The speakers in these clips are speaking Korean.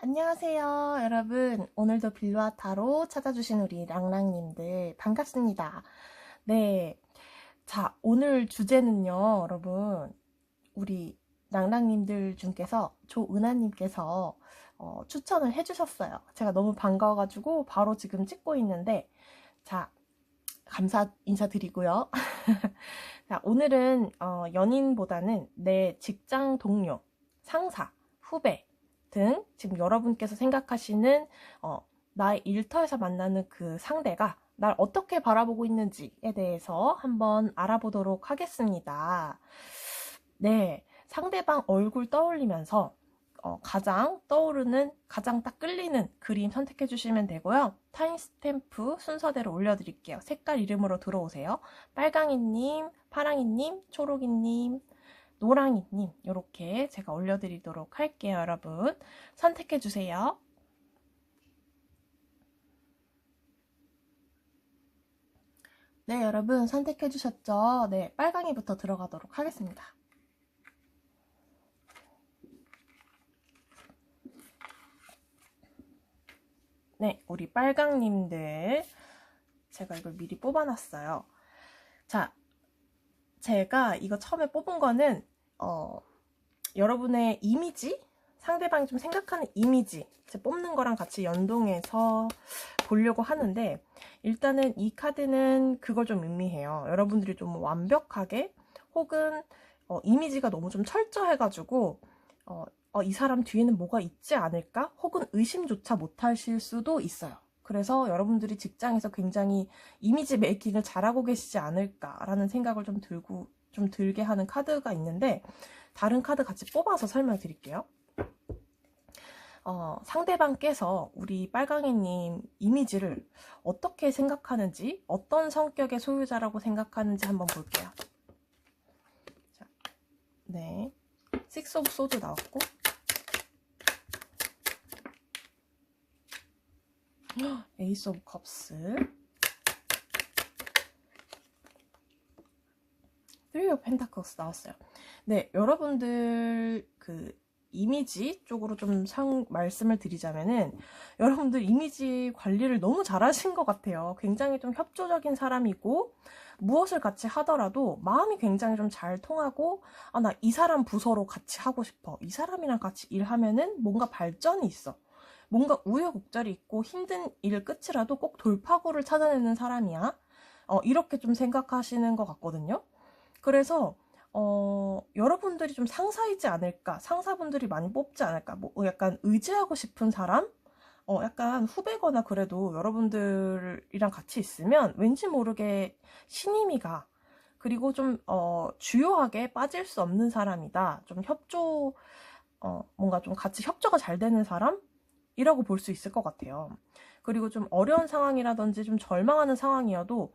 안녕하세요, 여러분. 오늘도 빌로아 타로 찾아주신 우리 랑랑님들 반갑습니다. 네. 자, 오늘 주제는요, 여러분. 우리 랑랑님들 중께서 조은하님께서 추천을 해주셨어요. 제가 너무 반가워가지고 바로 지금 찍고 있는데, 자, 감사 인사드리고요. 자, 오늘은 연인보다는 내 직장 동료, 상사, 후배 등 지금 여러분께서 생각하시는 나의 일터에서 만나는 그 상대가 날 어떻게 바라보고 있는지에 대해서 한번 알아보도록 하겠습니다. 네, 상대방 얼굴 떠올리면서 가장 떠오르는, 가장 딱 끌리는 그림 선택해 주시면 되고요. 타임스탬프 순서대로 올려드릴게요. 색깔 이름으로 들어오세요. 빨강이님, 파랑이님, 초록이님, 노랑이님 이렇게 제가 올려드리도록 할게요. 여러분 선택해 주세요. 네, 여러분 선택해 주셨죠? 네, 빨강이부터 들어가도록 하겠습니다. 네, 우리 빨강님들 제가 이걸 미리 뽑아놨어요. 자, 제가 이거 처음에 뽑은 거는 여러분의 이미지, 상대방이 좀 생각하는 이미지 뽑는 거랑 같이 연동해서 보려고 하는데, 일단은 이 카드는 그걸 좀 의미해요. 여러분들이 좀 완벽하게 혹은 이미지가 너무 좀 철저해가지고 이 사람 뒤에는 뭐가 있지 않을까? 혹은 의심조차 못하실 수도 있어요. 그래서 여러분들이 직장에서 굉장히 이미지 메이킹을 잘하고 계시지 않을까라는 생각을 좀 들게 하는 카드가 있는데, 다른 카드 같이 뽑아서 설명드릴게요. 상대방께서 우리 빨강이님 이미지를 어떻게 생각하는지, 어떤 성격의 소유자라고 생각하는지 한번 볼게요. 자, 네, 식스 오브 소드 나왔고, 에이스 오브 컵스, 3 오브 펜타클스 나왔어요. 네, 여러분들 그 이미지 쪽으로 좀 말씀을 드리자면은, 여러분들 이미지 관리를 너무 잘하신 것 같아요. 굉장히 좀 협조적인 사람이고, 무엇을 같이 하더라도 마음이 굉장히 좀 잘 통하고, 나 이 사람 부서로 같이 하고 싶어. 이 사람이랑 같이 일하면은 뭔가 발전이 있어. 뭔가 우여곡절이 있고 힘든 일 끝이라도 꼭 돌파구를 찾아내는 사람이야. 이렇게 좀 생각하시는 것 같거든요. 그래서 여러분들이 좀 상사이지 않을까, 상사분들이 많이 뽑지 않을까, 뭐 약간 의지하고 싶은 사람, 약간 후배거나 그래도 여러분들이랑 같이 있으면 왠지 모르게 신임이 가. 그리고 좀 주요하게 빠질 수 없는 사람이다. 좀 뭔가 좀 같이 협조가 잘 되는 사람이라고 볼 수 있을 것 같아요. 그리고 좀 어려운 상황이라든지 좀 절망하는 상황이어도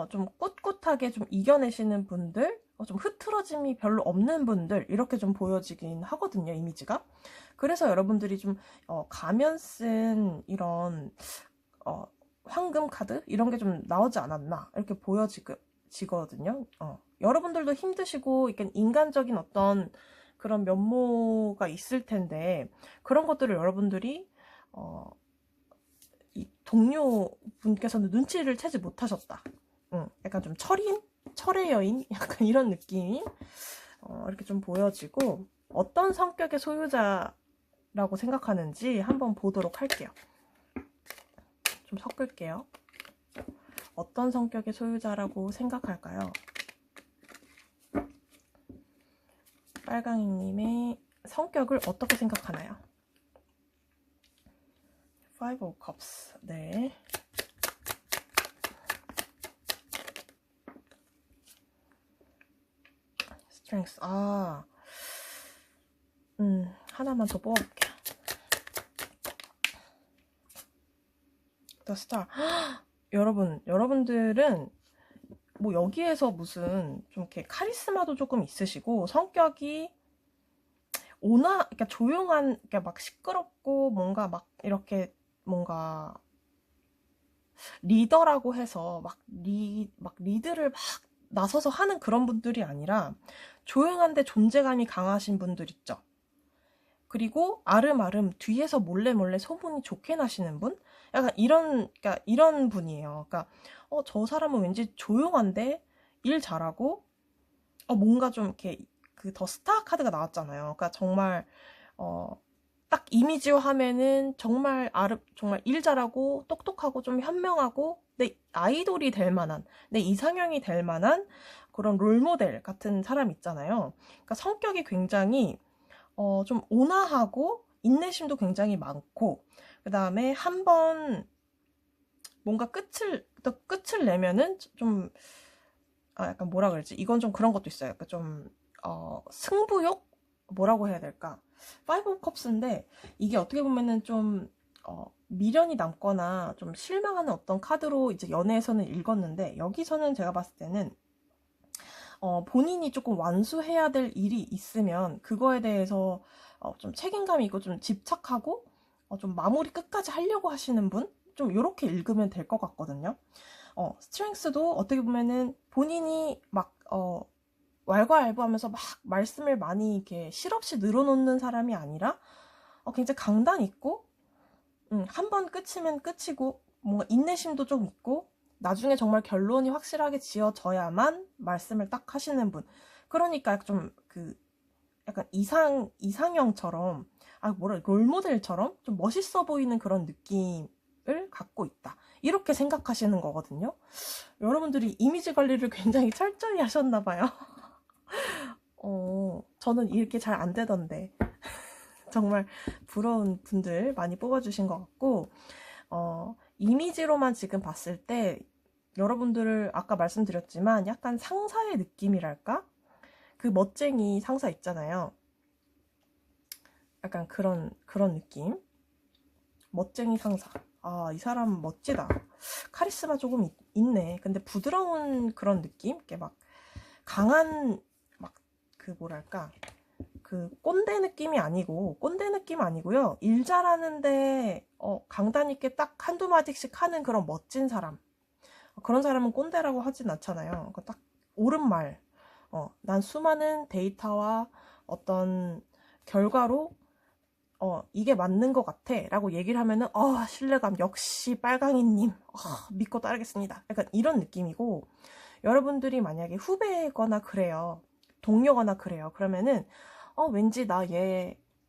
좀 꿋꿋하게 좀 이겨내시는 분들, 좀 흐트러짐이 별로 없는 분들, 이렇게 좀 보여지긴 하거든요, 이미지가. 그래서 여러분들이 좀 가면 쓴 이런 황금 카드 이런 게 좀 나오지 않았나 이렇게 보여지거든요. 여러분들도 힘드시고 이렇게 인간적인 어떤 그런 면모가 있을 텐데, 그런 것들을 여러분들이 이 동료분께서는 눈치를 채지 못하셨다. 약간 좀 철의 여인? 약간 이런 느낌이 이렇게 좀 보여지고, 어떤 성격의 소유자라고 생각하는지 한번 보도록 할게요. 좀 섞을게요. 어떤 성격의 소유자라고 생각할까요? 빨강이님의 성격을 어떻게 생각하나요? 5 of cups. 네. strength. 하나만 더 뽑아볼게요. the star. 여러분들은 뭐 여기에서 무슨 좀 이렇게 카리스마도 조금 있으시고, 성격이 그러니까 조용한, 그러니까 막 시끄럽고 뭔가 막 이렇게 뭔가 리더라고 해서 막 리드를 막 나서서 하는 그런 분들이 아니라, 조용한데 존재감이 강하신 분들 있죠. 그리고 아름아름 뒤에서 몰래 몰래 소문이 좋게 나시는 분? 약간 그러니까 이런 분이에요. 그러니까 저 사람은 왠지 조용한데 일 잘하고 뭔가 좀 이렇게 그 더 스타 카드가 나왔잖아요. 그러니까 정말 딱 이미지화 하면은 정말 일 잘하고 똑똑하고 좀 현명하고 내 아이돌이 될 만한, 내 이상형이 될 만한 그런 롤모델 같은 사람 있잖아요. 그러니까 성격이 굉장히 좀 온화하고 인내심도 굉장히 많고, 그 다음에 한번 뭔가 끝을 내면은 좀 약간 뭐라 그러지? 이건 좀 그런 것도 있어요. 약간 좀 승부욕? 뭐라고 해야 될까? 파이브 오브 컵스인데 이게 어떻게 보면은 좀 미련이 남거나 좀 실망하는 어떤 카드로 이제 연애에서는 읽었는데, 여기서는 제가 봤을 때는 본인이 조금 완수해야 될 일이 있으면 그거에 대해서 좀 책임감 있고 좀 집착하고 좀 마무리 끝까지 하려고 하시는 분? 좀 이렇게 읽으면 될 것 같거든요. 스트렝스도 어떻게 보면은 본인이 막 왈가왈부하면서 막 말씀을 많이 이렇게 실없이 늘어놓는 사람이 아니라 굉장히 강단 있고 한 번 끝이면 끝이고 뭔가 인내심도 좀 있고 나중에 정말 결론이 확실하게 지어져야만 말씀을 딱 하시는 분. 그러니까 좀 약간 이상형처럼 롤모델처럼 좀 멋있어 보이는 그런 느낌을 갖고 있다. 이렇게 생각하시는 거거든요. 여러분들이 이미지 관리를 굉장히 철저히 하셨나 봐요. 저는 이렇게 잘 안 되던데. 정말 부러운 분들 많이 뽑아주신 것 같고, 이미지로만 지금 봤을 때 여러분들을 아까 말씀드렸지만 약간 상사의 느낌이랄까? 그 멋쟁이 상사 있잖아요. 약간 그런 느낌. 멋쟁이 상사. 이 사람 멋지다. 카리스마 조금 있네. 근데 부드러운 그런 느낌? 이렇게 막 강한 뭐랄까, 꼰대 느낌 아니고요. 일 잘하는데 강단 있게 딱 한두 마디씩 하는 그런 멋진 사람. 그런 사람은 꼰대라고 하진 않잖아요. 딱 옳은 말. 난 수많은 데이터와 어떤 결과로 이게 맞는 것 같아 라고 얘기를 하면은 신뢰감, 역시 빨강이님 믿고 따르겠습니다. 약간 이런 느낌이고, 여러분들이 만약에 후배거나 그래요, 동료거나 그래요, 그러면은 왠지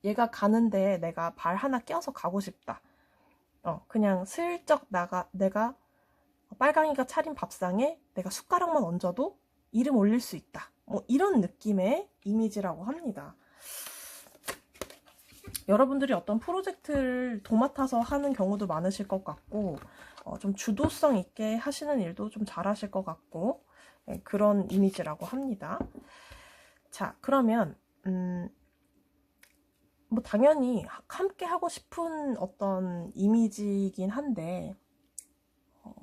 얘가 가는데 내가 발 하나 껴서 가고 싶다. 그냥 슬쩍 내가 빨강이가 차린 밥상에 내가 숟가락만 얹어도 이름 올릴 수 있다. 이런 느낌의 이미지라고 합니다. 여러분들이 어떤 프로젝트를 도맡아서 하는 경우도 많으실 것 같고, 좀 주도성 있게 하시는 일도 좀 잘하실 것 같고, 그런 이미지라고 합니다. 자, 그러면 뭐 당연히 함께 하고 싶은 어떤 이미지이긴 한데,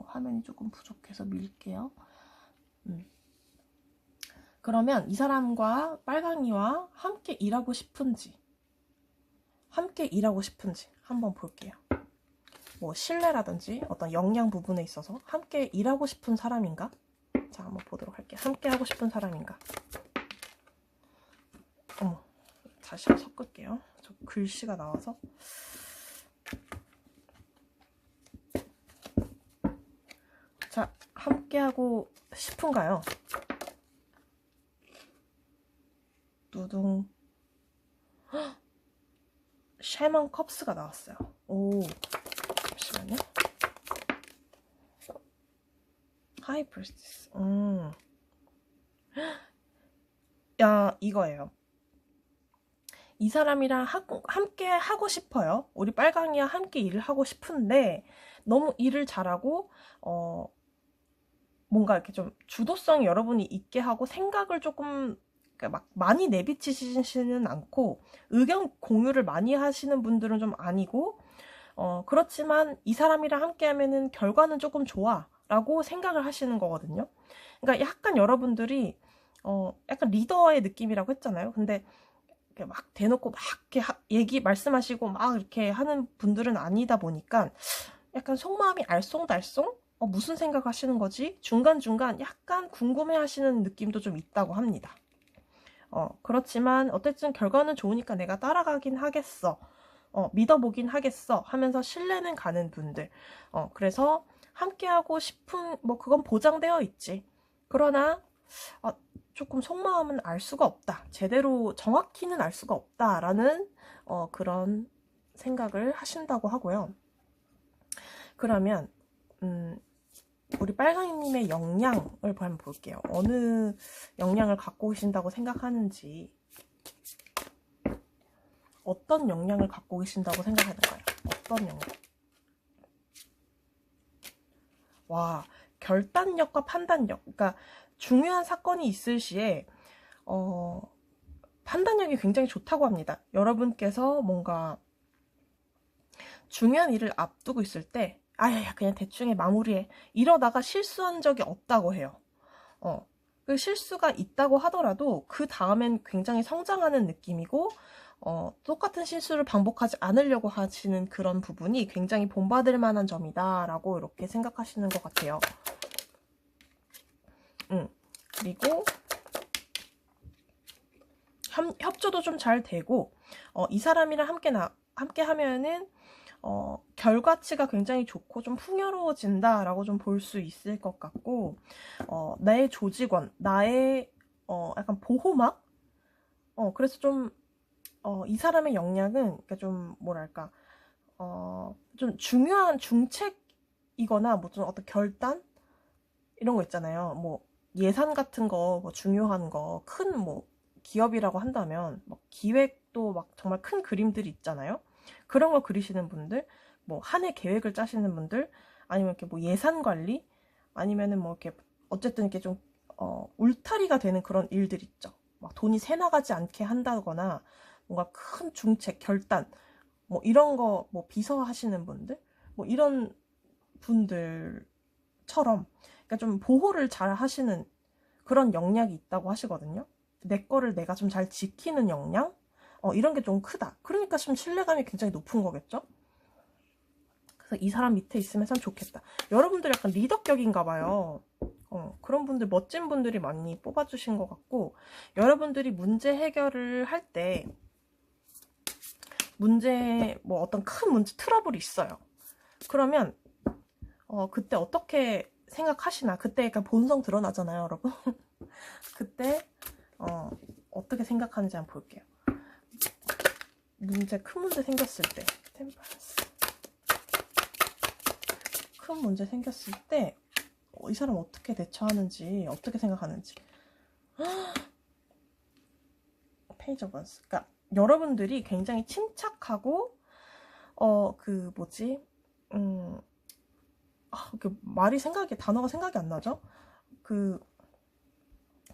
화면이 조금 부족해서 밀게요. 그러면 이 사람과 빨강이와 함께 일하고 싶은지 한번 볼게요. 뭐 신뢰라든지 어떤 역량 부분에 있어서 함께 일하고 싶은 사람인가? 자, 한번 보도록 할게요. 함께 하고 싶은 사람인가? 다시 섞을게요. 저 글씨가 나와서. 자, 함께 하고 싶은가요? 두둥. 쉐먼 컵스가 나왔어요. 오, 잠시만요. 하이 프리스티스. 야, 이거예요. 이 사람이랑 함께 하고 싶어요. 우리 빨강이와 함께 일을 하고 싶은데 너무 일을 잘하고 뭔가 이렇게 좀 주도성이 여러분이 있게 하고 생각을 조금 막 많이 내비치시지는 않고 의견 공유를 많이 하시는 분들은 좀 아니고, 그렇지만 이 사람이랑 함께 하면은 결과는 조금 좋아 라고 생각을 하시는 거거든요. 그러니까 약간 여러분들이 약간 리더의 느낌이라고 했잖아요. 근데 막 대놓고 막 이렇게 말씀하시고 막 이렇게 하는 분들은 아니다 보니까 약간 속마음이 알쏭달쏭? 무슨 생각하시는 거지? 중간중간 약간 궁금해 하시는 느낌도 좀 있다고 합니다. 그렇지만 어쨌든 결과는 좋으니까 내가 따라가긴 하겠어. 믿어보긴 하겠어 하면서 신뢰는 가는 분들. 그래서 함께하고 싶은, 뭐, 그건 보장되어 있지. 그러나, 조금 속마음은 알 수가 없다. 제대로 정확히는 알 수가 없다라는, 그런 생각을 하신다고 하고요. 그러면, 우리 빨강이님의 역량을 한번 볼게요. 어느 역량을 갖고 계신다고 생각하는지, 어떤 역량을 갖고 계신다고 생각하는가요? 어떤 역량? 와, 결단력과 판단력. 그러니까 중요한 사건이 있을 시에 판단력이 굉장히 좋다고 합니다. 여러분께서 뭔가 중요한 일을 앞두고 있을 때 아야 그냥 대충 해 마무리해 이러다가 실수한 적이 없다고 해요. 그 실수가 있다고 하더라도 그 다음엔 굉장히 성장하는 느낌이고 똑같은 실수를 반복하지 않으려고 하시는 그런 부분이 굉장히 본받을 만한 점이다 라고 이렇게 생각하시는 것 같아요. 그리고 협조도 좀 잘 되고 이 사람이랑 함께 하면은 결과치가 굉장히 좋고 좀 풍요로워진다 라고 좀 볼 수 있을 것 같고 나의 조직원, 나의 약간 보호막? 그래서 좀 이 사람의 역량은 그러니까 좀 뭐랄까 좀 중요한 중책이거나 뭐 좀 어떤 결단 이런 거 있잖아요. 뭐 예산 같은 거 뭐 중요한 거 큰 뭐 기업이라고 한다면 막 기획도 막 정말 큰 그림들이 있잖아요. 그런 거 그리시는 분들, 뭐 한 해 계획을 짜시는 분들, 아니면 이렇게 뭐 예산 관리, 아니면은 뭐 이렇게 어쨌든 이렇게 좀 울타리가 되는 그런 일들 있죠. 막 돈이 새 나가지 않게 한다거나 뭔가 큰 중책, 결단, 뭐 이런 거 뭐 비서 하시는 분들, 뭐 이런 분들처럼 그러니까 좀 보호를 잘 하시는 그런 역량이 있다고 하시거든요. 내 거를 내가 좀 잘 지키는 역량? 이런 게 좀 크다. 그러니까 좀 신뢰감이 굉장히 높은 거겠죠? 그래서 이 사람 밑에 있으면 참 좋겠다. 여러분들 약간 리더격인가 봐요. 그런 분들, 멋진 분들이 많이 뽑아주신 것 같고, 여러분들이 문제 해결을 할 때, 뭐 어떤 큰 문제, 트러블이 있어요. 그러면, 그때 어떻게 생각하시나? 그때 약간 본성 드러나잖아요, 여러분. 그때, 어떻게 생각하는지 한번 볼게요. 큰 문제 생겼을 때, 큰 문제 생겼을 때, 이 사람 어떻게 대처하는지, 어떻게 생각하는지. 페이지 오브 원스. 그러니까 여러분들이 굉장히 침착하고 단어가 생각이 안 나죠?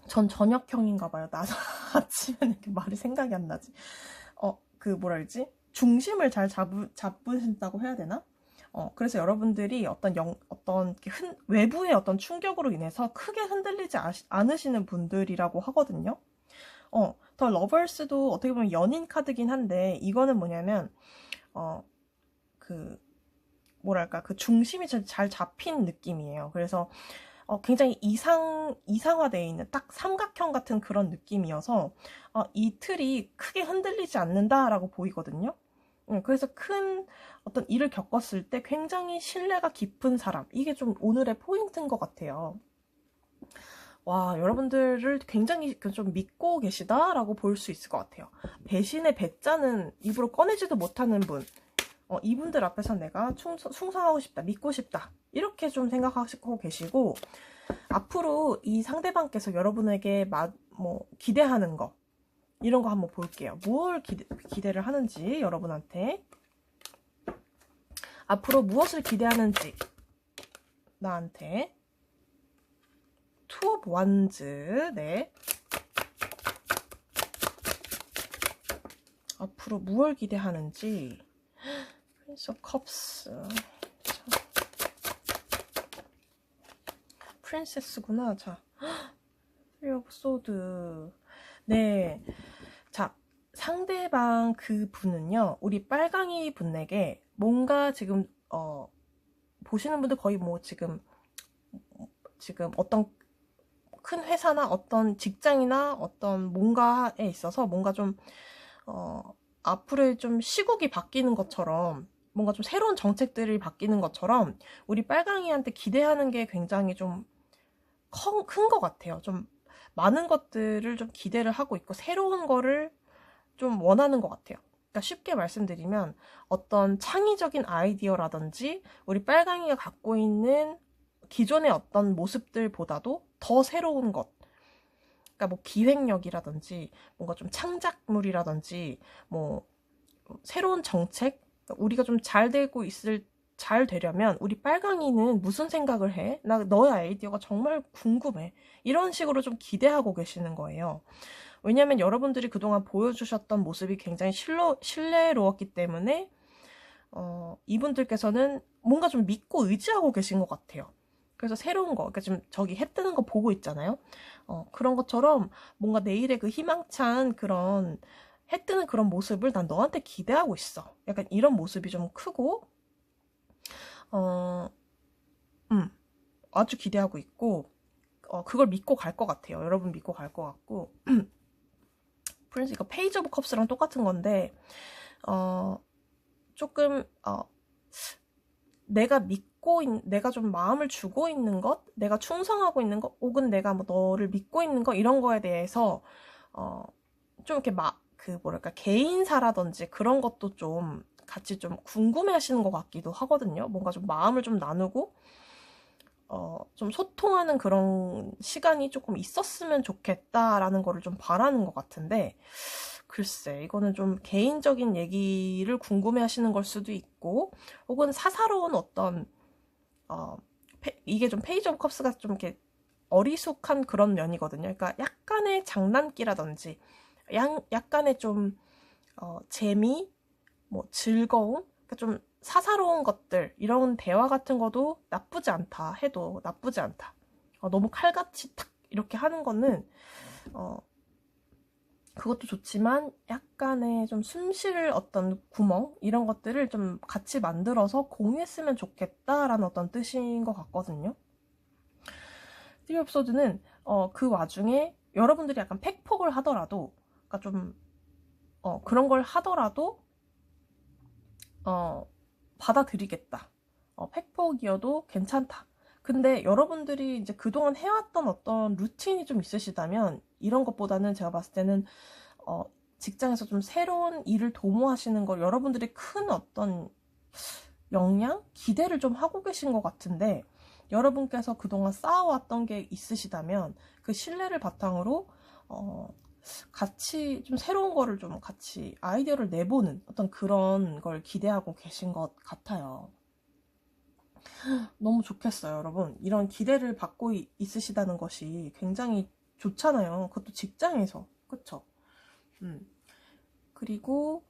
전 저녁형인가 봐요. 나 아침에는 이렇게 말이 생각이 안 나지. 중심을 잘 잡으신다고 해야 되나? 그래서 여러분들이 어떤 외부의 어떤 충격으로 인해서 크게 흔들리지 않으시는 분들이라고 하거든요. 더 러버스도 어떻게 보면 연인 카드긴 한데, 이거는 뭐냐면, 그 중심이 잘 잡힌 느낌이에요. 그래서, 굉장히 이상화되어 있는 딱 삼각형 같은 그런 느낌이어서, 이 틀이 크게 흔들리지 않는다라고 보이거든요. 그래서 큰 어떤 일을 겪었을 때 굉장히 신뢰가 깊은 사람. 이게 좀 오늘의 포인트인 것 같아요. 와, 여러분들을 굉장히 좀 믿고 계시다라고 볼 수 있을 것 같아요. 배신의 배자는 입으로 꺼내지도 못하는 분. 이분들 앞에서 내가 충성하고 싶다, 믿고 싶다. 이렇게 좀 생각하시고 계시고, 앞으로 이 상대방께서 여러분에게 기대하는 거, 이런 거 한번 볼게요. 무엇을 기대를 하는지, 여러분한테. 앞으로 무엇을 기대하는지, 나한테. 투 오브 완즈, 네. 앞으로 무엇을 기대하는지. 프린스 오브 컵스. 프린세스구나. 자, 쓰리 오브 소드. 네. 자, 상대방 그 분은요, 우리 빨강이 분에게 뭔가 지금, 보시는 분들 거의 뭐 지금 어떤 큰 회사나 어떤 직장이나 어떤 뭔가에 있어서 뭔가 좀 앞으로의 좀 시국이 바뀌는 것처럼, 뭔가 좀 새로운 정책들이 바뀌는 것처럼 우리 빨강이한테 기대하는 게 굉장히 좀 큰 것 같아요. 좀 많은 것들을 좀 기대를 하고 있고 새로운 거를 좀 원하는 것 같아요. 그러니까 쉽게 말씀드리면 어떤 창의적인 아이디어라든지 우리 빨강이가 갖고 있는 기존의 어떤 모습들보다도 더 새로운 것, 그러니까 뭐 기획력이라든지 뭔가 좀 창작물이라든지 뭐 새로운 정책, 우리가 좀 잘 되려면 우리 빨강이는 무슨 생각을 해? 나 너의 아이디어가 정말 궁금해. 이런 식으로 좀 기대하고 계시는 거예요. 왜냐면 여러분들이 그동안 보여주셨던 모습이 굉장히 신뢰로웠기 때문에 이분들께서는 뭔가 좀 믿고 의지하고 계신 것 같아요. 그래서 새로운 거, 그러니까 지금 저기 해 뜨는 거 보고 있잖아요. 그런 것처럼 뭔가 내일의 그 희망찬 그런 해 뜨는 그런 모습을 난 너한테 기대하고 있어. 약간 이런 모습이 좀 크고, 어, 아주 기대하고 있고, 그걸 믿고 갈 것 같아요. 여러분 믿고 갈 것 같고. 프린스 이거 페이지 오브 컵스랑 똑같은 건데, 조금, 내가 좀 마음을 주고 있는 것, 내가 충성하고 있는 것, 혹은 내가 뭐 너를 믿고 있는 것, 이런 거에 대해서, 좀 이렇게 뭐랄까, 개인사라든지 그런 것도 좀 같이 좀 궁금해 하시는 것 같기도 하거든요. 뭔가 좀 마음을 좀 나누고, 좀 소통하는 그런 시간이 조금 있었으면 좋겠다라는 거를 좀 바라는 것 같은데, 글쎄, 이거는 좀 개인적인 얘기를 궁금해 하시는 걸 수도 있고, 혹은 사사로운 어떤, 이게 좀 페이지 오브 컵스가 좀 이렇게 어리숙한 그런 면이거든요. 그러니까 약간의 장난기라든지, 약간의 좀, 재미, 뭐, 즐거움, 그러니까 좀 사사로운 것들, 이런 대화 같은 것도 나쁘지 않다 해도 나쁘지 않다. 너무 칼같이 탁 이렇게 하는 거는, 그것도 좋지만 약간의 좀 숨쉴 어떤 구멍 이런 것들을 좀 같이 만들어서 공유했으면 좋겠다라는 어떤 뜻인 것 같거든요. 스티브 옵소드는 그 와중에 여러분들이 약간 팩폭을 하더라도, 그러니까 좀 그런 걸 하더라도 받아들이겠다. 팩폭이어도 괜찮다. 근데 여러분들이 이제 그동안 해왔던 어떤 루틴이 좀 있으시다면 이런 것보다는 제가 봤을 때는 직장에서 좀 새로운 일을 도모하시는 걸 여러분들이 큰 어떤 역량? 기대를 좀 하고 계신 것 같은데, 여러분께서 그동안 쌓아왔던 게 있으시다면 그 신뢰를 바탕으로 같이 좀 새로운 거를 좀 같이 아이디어를 내보는 어떤 그런 걸 기대하고 계신 것 같아요. 너무 좋겠어요, 여러분. 이런 기대를 받고 있으시다는 것이 굉장히 좋잖아요. 그것도 직장에서. 그쵸? 그리고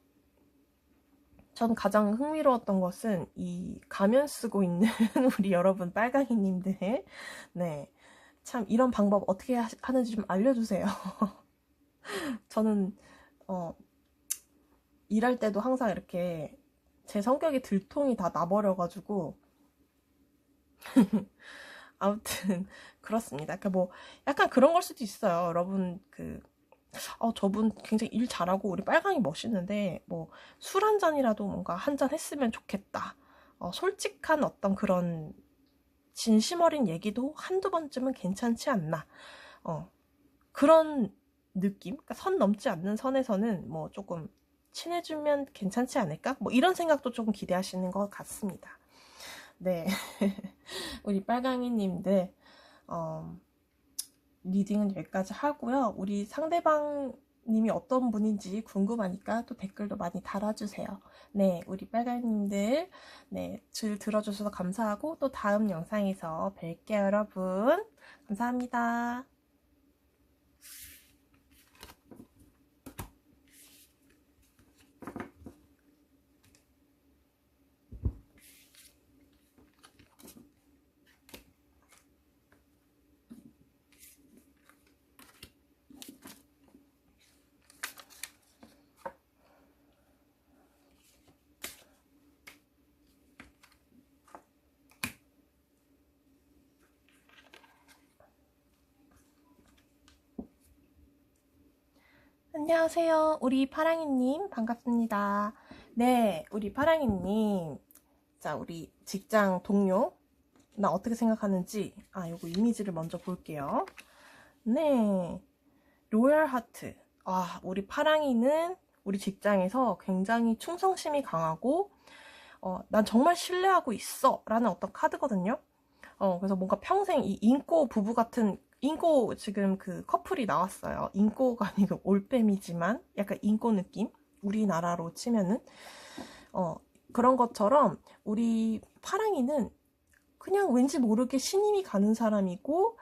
전 가장 흥미로웠던 것은 이 가면 쓰고 있는 우리 여러분 빨강이님들. 네. 참 이런 방법 어떻게 하는지 좀 알려주세요. 저는 일할 때도 항상 이렇게 제 성격이 들통이 다 나버려가지고 아무튼 그렇습니다. 그러니까 뭐 약간 그런 걸 수도 있어요. 여러분 저분 굉장히 일 잘하고 우리 빨강이 멋있는데 뭐 술 한 잔이라도 뭔가 한 잔 했으면 좋겠다. 솔직한 어떤 그런 진심 어린 얘기도 한두 번쯤은 괜찮지 않나. 그런 느낌? 그러니까 선 넘지 않는 선에서는 뭐 조금 친해지면 괜찮지 않을까? 뭐 이런 생각도 조금 기대하시는 것 같습니다. 네. 우리 빨강이님들, 리딩은 여기까지 하고요. 우리 상대방님이 어떤 분인지 궁금하니까 또 댓글도 많이 달아주세요. 네, 우리 빨강이님들, 네, 들어주셔서 감사하고 또 다음 영상에서 뵐게요, 여러분. 감사합니다. 안녕하세요. 우리 파랑이님, 반갑습니다. 네, 우리 파랑이님. 자, 우리 직장 동료. 나 어떻게 생각하는지, 요거 이미지를 먼저 볼게요. 네. 로얄 하트. 우리 파랑이는 우리 직장에서 굉장히 충성심이 강하고, 난 정말 신뢰하고 있어. 라는 어떤 카드거든요. 그래서 뭔가 평생 이 인꼬 부부 같은, 인꼬 지금 그 커플이 나왔어요. 인꼬가 아니고 올빼미지만 약간 인꼬 느낌? 우리나라로 치면은. 그런 것처럼 우리 파랑이는 그냥 왠지 모르게 신임이 가는 사람이고,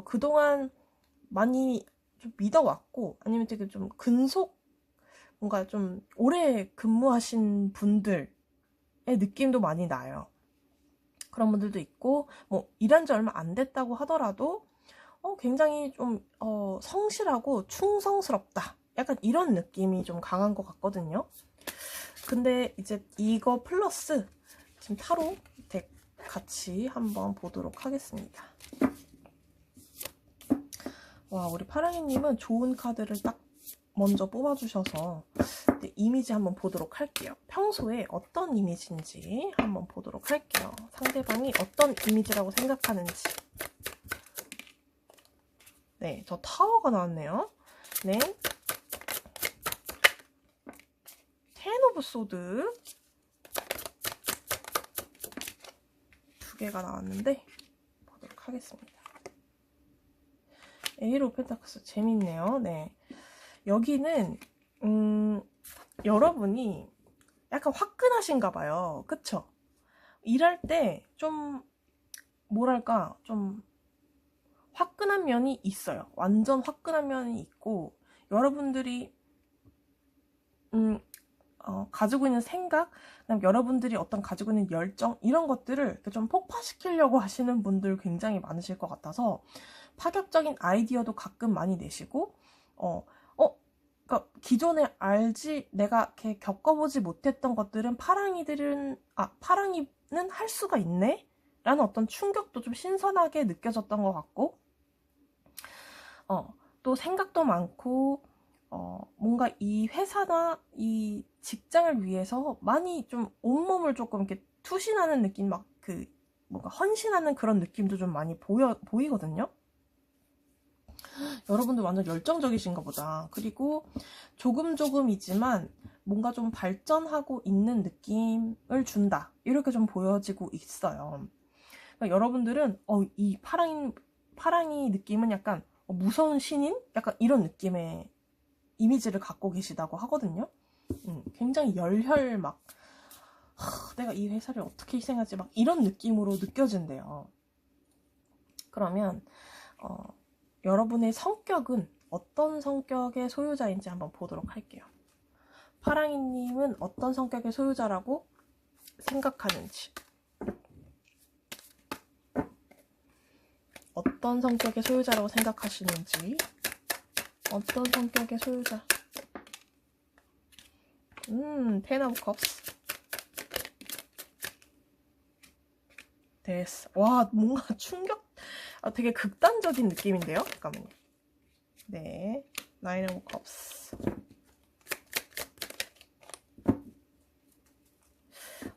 그동안 많이 좀 믿어왔고, 아니면 되게 좀 뭔가 좀 오래 근무하신 분들의 느낌도 많이 나요. 그런 분들도 있고, 뭐, 일한 지 얼마 안 됐다고 하더라도, 굉장히 좀, 성실하고 충성스럽다. 약간 이런 느낌이 좀 강한 것 같거든요. 근데 이제 이거 플러스, 지금 타로 덱 같이 한번 보도록 하겠습니다. 와, 우리 파랑이님은 좋은 카드를 딱 먼저 뽑아주셔서 이미지 한번 보도록 할게요. 평소에 어떤 이미지인지 한번 보도록 할게요. 상대방이 어떤 이미지라고 생각하는지. 네, 저 타워가 나왔네요. 네. 텐 오브 소드. 2개가 나왔는데, 보도록 하겠습니다. 에이스 오브 펜타클스 재밌네요. 네. 여기는, 여러분이 약간 화끈하신가 봐요. 그쵸? 일할 때 좀, 뭐랄까, 좀, 화끈한 면이 있어요. 완전 화끈한 면이 있고, 여러분들이, 가지고 있는 생각, 그다음 여러분들이 어떤 가지고 있는 열정, 이런 것들을 이렇게 좀 폭파시키려고 하시는 분들 굉장히 많으실 것 같아서, 파격적인 아이디어도 가끔 많이 내시고, 그러니까 기존에 내가 이렇게 겪어보지 못했던 것들은 파랑이는 할 수가 있네? 라는 어떤 충격도 좀 신선하게 느껴졌던 것 같고, 또 생각도 많고, 뭔가 이 회사나 이 직장을 위해서 많이 좀 온몸을 조금 이렇게 투신하는 느낌, 뭔가 헌신하는 그런 느낌도 좀 많이 보이거든요? 여러분들 완전 열정적이신가 보다. 그리고 조금이지만 뭔가 좀 발전하고 있는 느낌을 준다. 이렇게 좀 보여지고 있어요. 그러니까 여러분들은 이 파랑이 느낌은 약간 무서운 신인? 약간 이런 느낌의 이미지를 갖고 계시다고 하거든요. 굉장히 열혈 내가 이 회사를 어떻게 희생하지? 막 이런 느낌으로 느껴진대요. 그러면 여러분의 성격은 어떤 성격의 소유자인지 한번 보도록 할게요. 파랑이님은 어떤 성격의 소유자라고 생각하는지, 어떤 성격의 소유자라고 생각하시는지, 어떤 성격의 소유자. 텐 오브 컵스. 됐어. 와, 뭔가 충격, 되게 극단적인 느낌인데요? 잠깐만요. 네. 나인 오브 컵스.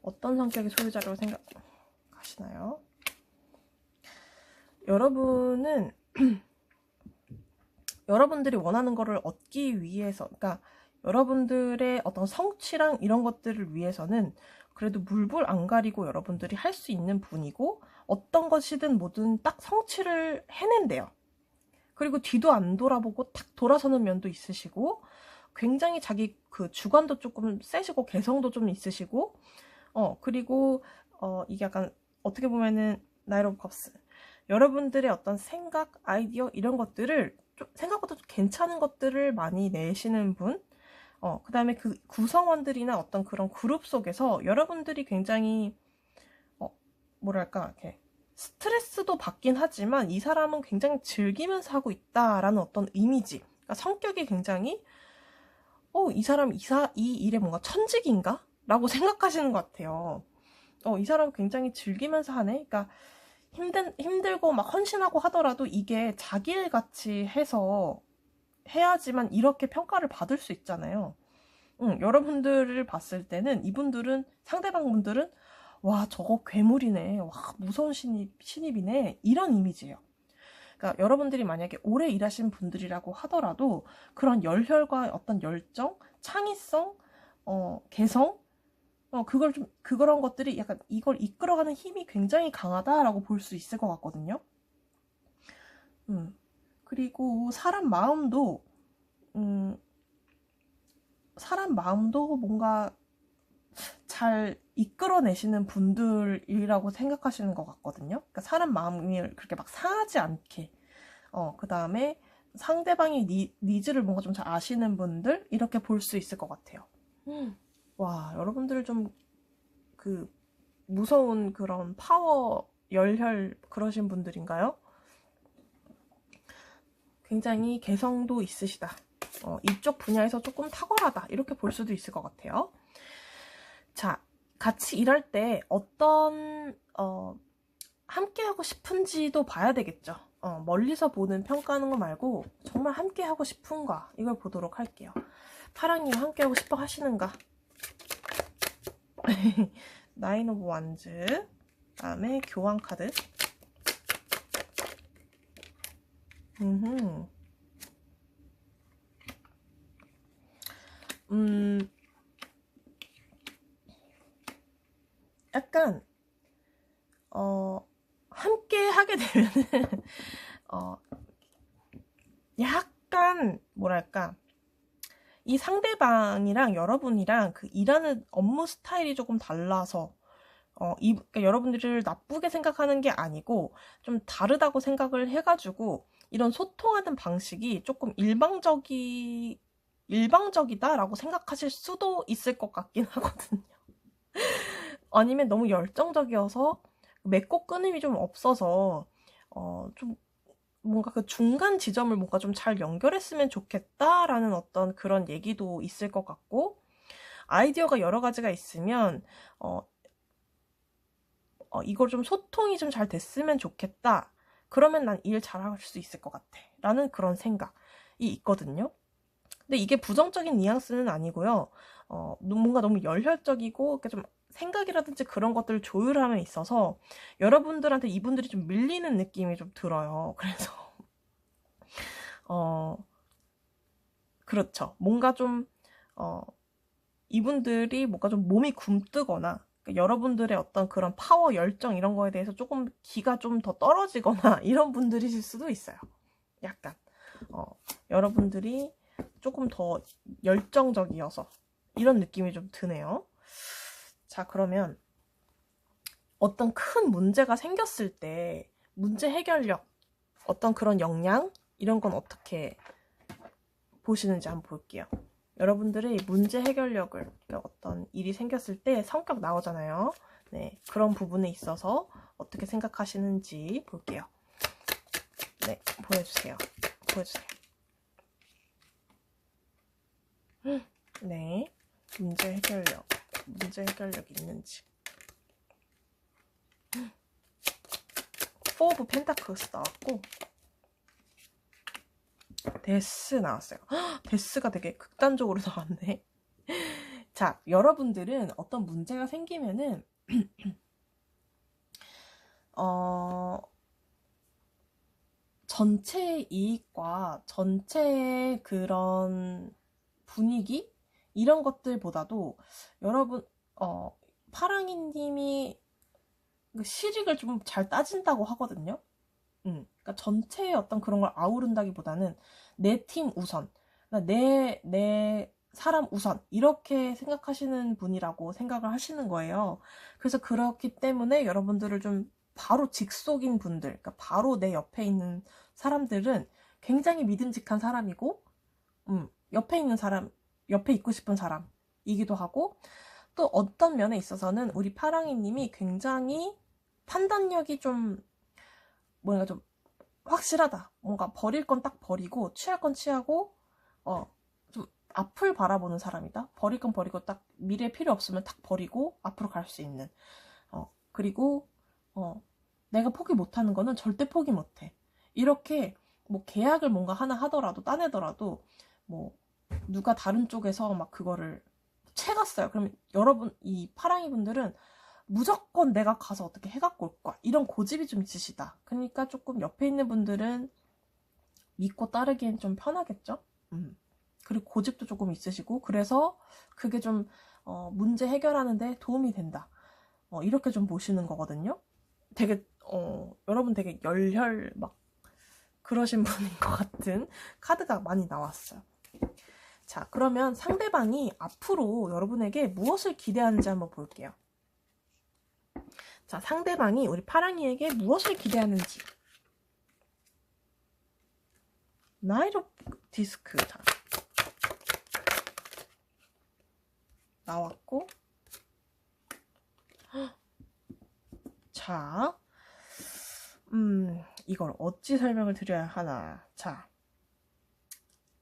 어떤 성격의 소유자라고 생각하시나요? 여러분은 여러분들이 원하는 거를 얻기 위해서, 그러니까 여러분들의 어떤 성취랑 이런 것들을 위해서는 그래도 물불 안 가리고 여러분들이 할 수 있는 분이고, 어떤 것이든 뭐든 딱 성취를 해낸대요. 그리고 뒤도 안 돌아보고 탁 돌아서는 면도 있으시고, 굉장히 자기 그 주관도 조금 세시고 개성도 좀 있으시고, 그리고 이게 약간 어떻게 보면은 나인 오브 컵스, 여러분들의 어떤 생각, 아이디어 이런 것들을 좀 생각보다 좀 괜찮은 것들을 많이 내시는 분, 그 다음에 그 구성원들이나 어떤 그런 그룹 속에서 여러분들이 굉장히 뭐랄까, 이렇게 스트레스도 받긴 하지만 이 사람은 굉장히 즐기면서 하고 있다라는 어떤 이미지, 그러니까 성격이 굉장히 이 사람 이 일에 뭔가 천직인가? 라고 생각하시는 것 같아요. 이 사람 굉장히 즐기면서 하네? 그러니까 힘들고 막 헌신하고 하더라도 이게 자기 일 같이 해서 해야지만 이렇게 평가를 받을 수 있잖아요. 여러분들을 봤을 때는 이분들은, 상대방분들은 와, 저거 괴물이네, 와, 무서운 신입이네, 이런 이미지예요. 그러니까 여러분들이 만약에 오래 일하신 분들이라고 하더라도 그런 열혈과 어떤 열정, 창의성, 개성, 그런 것들이 약간 이걸 이끌어가는 힘이 굉장히 강하다라고 볼 수 있을 것 같거든요. 그리고 사람 마음도 뭔가 잘 이끌어내시는 분들이라고 생각하시는 것 같거든요. 그러니까 사람 마음이 그렇게 막 상하지 않게, 그 다음에 상대방의 니즈를 뭔가 좀 잘 아시는 분들, 이렇게 볼 수 있을 것 같아요. 와, 여러분들 좀 무서운 그런 파워, 열혈 그러신 분들인가요? 굉장히 개성도 있으시다. 이쪽 분야에서 조금 탁월하다. 이렇게 볼 수도 있을 것 같아요. 자, 같이 일할 때 함께 하고 싶은지도 봐야 되겠죠. 멀리서 보는 평가하는 거 말고 정말 함께 하고 싶은가, 이걸 보도록 할게요. 파랑님 함께 하고 싶어 하시는가? 나인 오브 완즈, 다음에 교환 카드. 약간 함께 하게 되면은 약간 뭐랄까, 이 상대방이랑 여러분이랑 그 일하는 업무 스타일이 조금 달라서 그러니까 여러분들을 나쁘게 생각하는 게 아니고 좀 다르다고 생각을 해가지고 이런 소통하는 방식이 조금 일방적이다라고 생각하실 수도 있을 것 같긴 하거든요. 아니면 너무 열정적이어서 맺고 끊임이 좀 없어서 좀 뭔가 그 중간 지점을 뭔가 좀 잘 연결했으면 좋겠다라는 어떤 그런 얘기도 있을 것 같고, 아이디어가 여러 가지가 있으면 이걸 좀 소통이 좀 잘 됐으면 좋겠다. 그러면 난 일 잘할 수 있을 것 같아. 라는 그런 생각이 있거든요. 근데 이게 부정적인 뉘앙스는 아니고요. 뭔가 너무 열혈적이고 좀 생각이라든지 그런 것들을 조율함에 있어서 여러분들한테 이분들이 좀 밀리는 느낌이 좀 들어요. 그래서 그렇죠. 뭔가 좀 이분들이 뭔가 좀 몸이 굼뜨거나, 그러니까 여러분들의 어떤 그런 파워, 열정 이런 거에 대해서 조금 기가 좀 더 떨어지거나 이런 분들이실 수도 있어요. 약간 여러분들이 조금 더 열정적이어서 이런 느낌이 좀 드네요. 자, 그러면 어떤 큰 문제가 생겼을 때 문제 해결력, 어떤 그런 역량, 이런 건 어떻게 보시는지 한번 볼게요. 여러분들의 문제 해결력을, 그러니까 어떤 일이 생겼을 때 성격 나오잖아요. 네, 그런 부분에 있어서 어떻게 생각하시는지 볼게요. 네, 보여주세요. 네, 문제 해결력 있는지. 4 오브 펜타클스 나왔고 데스 나왔어요. 데스가 되게 극단적으로 나왔네. 자, 여러분들은 어떤 문제가 생기면은 전체 이익과 전체의 그런 분위기, 이런 것들보다도 여러분 파랑이님이 실익을 좀 잘 따진다고 하거든요. 그러니까 전체의 어떤 그런 걸 아우른다기보다는 내 팀 우선, 그러니까 내 사람 우선, 이렇게 생각하시는 분이라고 생각을 하시는 거예요. 그래서 그렇기 때문에 여러분들을 좀 바로 직속인 분들, 그러니까 바로 내 옆에 있는 사람들은 굉장히 믿음직한 사람이고, 옆에 있고 싶은 사람이기도 하고, 또 어떤 면에 있어서는 우리 파랑이님이 굉장히 판단력이 좀 확실하다. 뭔가 버릴 건 딱 버리고 취할 건 취하고 좀 앞을 바라보는 사람이다. 버릴 건 버리고 딱 미래에 필요 없으면 딱 버리고 앞으로 갈 수 있는. 그리고 내가 포기 못하는 거는 절대 포기 못해. 이렇게 뭐 계약을 뭔가 하나 하더라도 따내더라도 뭐 누가 다른 쪽에서 막 그거를 채갔어요. 그러면 여러분 이 파랑이 분들은 무조건 내가 가서 어떻게 해갖고 올 거야. 이런 고집이 좀 있으시다. 그러니까 조금 옆에 있는 분들은 믿고 따르기엔 좀 편하겠죠. 그리고 고집도 조금 있으시고 그래서 그게 좀 문제 해결하는데 도움이 된다. 이렇게 좀 보시는 거거든요. 되게 여러분 되게 열혈 막 그러신 분인 것 같은 카드가 많이 나왔어요. 자, 그러면 상대방이 앞으로 여러분에게 무엇을 기대하는지 한번 볼게요. 자, 상대방이 우리 파랑이에게 무엇을 기대하는지. 나이트 오브 디스크 나왔고, 자, 이걸 어찌 설명을 드려야 하나. 자,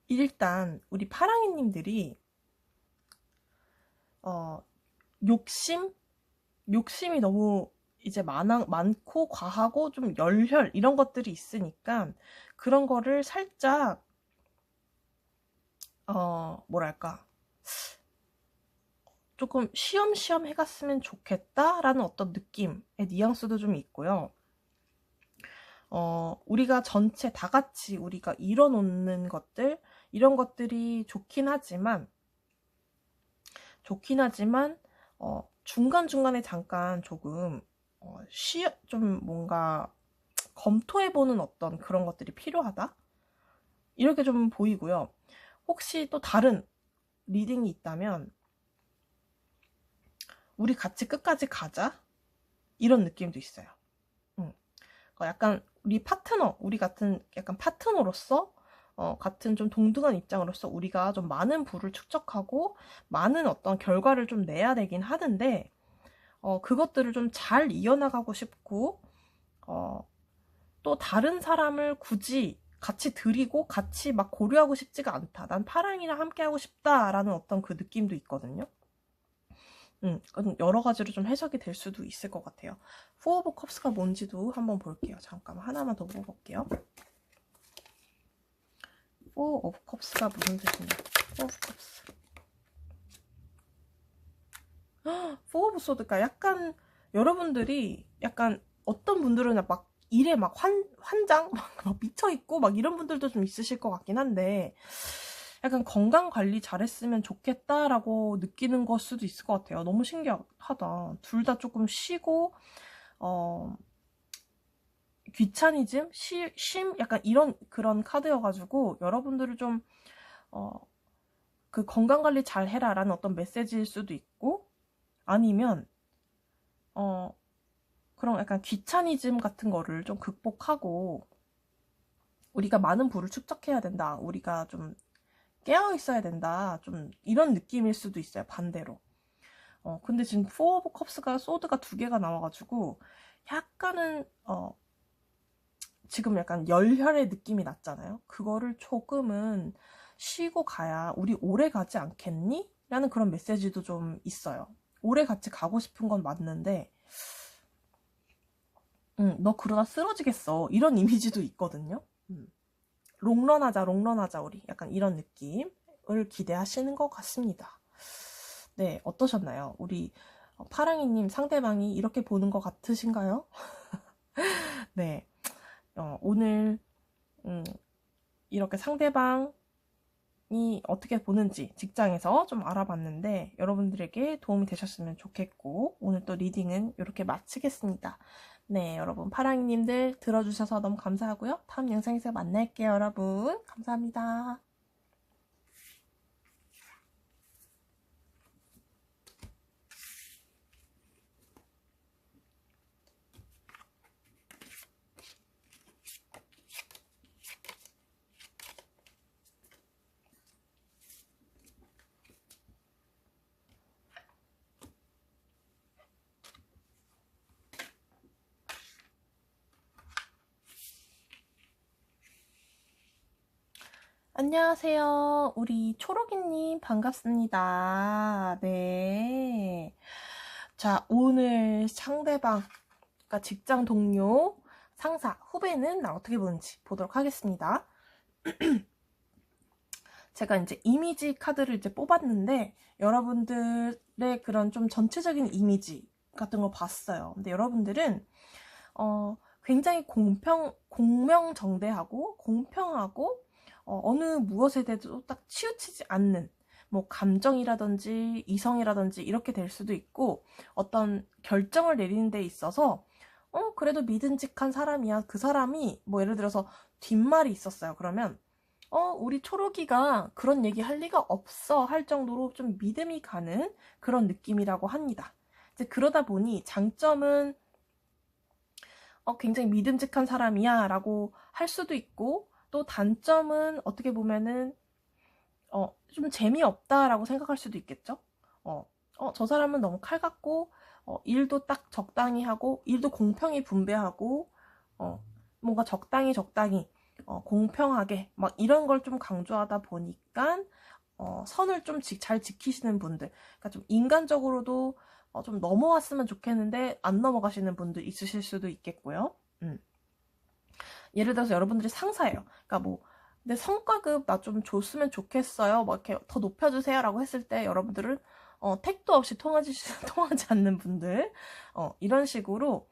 일단 우리 파랑이님들이 욕심이 너무 이제 많고 과하고 좀 열혈 이런 것들이 있으니까 그런 거를 살짝 뭐랄까 조금 쉬엄쉬엄 해갔으면 좋겠다라는 어떤 느낌의 뉘앙스도 좀 있고요. 우리가 전체 다 같이 우리가 이뤄놓는 것들 이런 것들이 좋긴 하지만 중간중간에 잠깐 조금 좀 뭔가 검토해보는 어떤 그런 것들이 필요하다? 이렇게 좀 보이고요. 혹시 또 다른 리딩이 있다면 우리 같이 끝까지 가자? 이런 느낌도 있어요. 약간 우리 같은 약간 파트너로서 같은 좀 동등한 입장으로서 우리가 좀 많은 부를 축적하고 많은 어떤 결과를 좀 내야 되긴 하는데 그것들을 좀 잘 이어나가고 싶고 또 다른 사람을 굳이 같이 들이고 같이 막 고려하고 싶지가 않다. 난 파랑이랑 함께 하고 싶다라는 어떤 그 느낌도 있거든요. 여러 가지로 좀 해석이 될 수도 있을 것 같아요. 포 오브 컵스가 뭔지도 한번 볼게요. 잠깐만 하나만 더 뽑아볼게요. 포 오브 컵스가 무슨 뜻이냐? 포 오브 컵스. 포 오브 소드가 약간 여러분들이 약간 어떤 분들은 막 일에 막 환장 막 미쳐있고 막 이런 분들도 좀 있으실 것 같긴 한데 약간 건강 관리 잘했으면 좋겠다라고 느끼는 걸 수도 있을 것 같아요. 너무 신기하다. 둘 다 조금 쉬고 귀차니즘, 쉼 약간 그런 카드여가지고 여러분들을 좀 그 건강 관리 잘 해라라는 어떤 메시지일 수도 있고 아니면 그런 약간 귀차니즘 같은 거를 좀 극복하고 우리가 많은 부를 축적해야 된다. 우리가 좀 깨어 있어야 된다. 좀 이런 느낌일 수도 있어요. 반대로. 근데 지금 포 오브 컵스가 소드가 2개가 나와가지고 약간은 지금 약간 열혈의 느낌이 났잖아요. 그거를 조금은 쉬고 가야 우리 오래 가지 않겠니? 라는 그런 메시지도 좀 있어요. 오래 같이 가고 싶은 건 맞는데 너 그러다 쓰러지겠어. 이런 이미지도 있거든요. 롱런하자 우리. 약간 이런 느낌을 기대하시는 것 같습니다. 네, 어떠셨나요? 우리 파랑이님 상대방이 이렇게 보는 것 같으신가요? 네, 오늘 이렇게 상대방이 어떻게 보는지 직장에서 좀 알아봤는데 여러분들에게 도움이 되셨으면 좋겠고 오늘 또 리딩은 이렇게 마치겠습니다. 네, 여러분 파랑이님들 들어주셔서 너무 감사하고요. 다음 영상에서 만날게요, 여러분. 감사합니다. 안녕하세요. 우리 초록이님 반갑습니다. 네. 자, 오늘 상대방, 그러니까 직장 동료 상사, 후배는 날 어떻게 보는지 보도록 하겠습니다. 제가 이제 이미지 카드를 이제 뽑았는데 여러분들의 그런 좀 전체적인 이미지 같은 거 봤어요. 근데 여러분들은 굉장히 공명정대하고 공평하고 어느 무엇에 대해서도 딱 치우치지 않는 뭐 감정이라든지 이성이라든지 이렇게 될 수도 있고 어떤 결정을 내리는 데 있어서 그래도 믿음직한 사람이야. 그 사람이 뭐 예를 들어서 뒷말이 있었어요. 그러면 우리 초록이가 그런 얘기 할 리가 없어 할 정도로 좀 믿음이 가는 그런 느낌이라고 합니다. 이제 그러다 보니 장점은 굉장히 믿음직한 사람이야 라고 할 수도 있고 또 단점은 어떻게 보면은 좀 재미없다라고 생각할 수도 있겠죠. 저 사람은 너무 칼 같고 일도 딱 적당히 하고 일도 공평히 분배하고 뭔가 적당히 공평하게 막 이런 걸 좀 강조하다 보니까 선을 좀 잘 지키시는 분들, 그러니까 좀 인간적으로도 좀 넘어왔으면 좋겠는데 안 넘어가시는 분들 있으실 수도 있겠고요. 예를 들어서 여러분들이 상사예요. 그러니까 뭐 내 성과급 나 좀 줬으면 좋겠어요. 뭐 이렇게 더 높여주세요 라고 했을 때 여러분들은 택도 없이 통하지 않는 분들 이런 식으로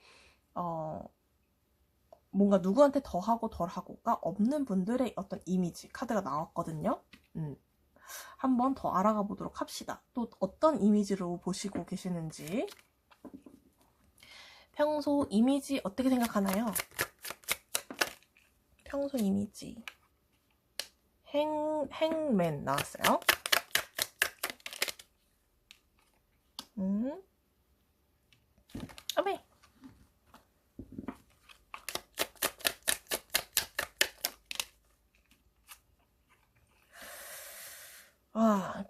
뭔가 누구한테 더 하고 덜 하고가 없는 분들의 어떤 이미지 카드가 나왔거든요. 한번 더 알아가 보도록 합시다. 또 어떤 이미지로 보시고 계시는지. 평소 이미지 어떻게 생각하나요? 평소 이미지. 행맨 나왔어요. 아메.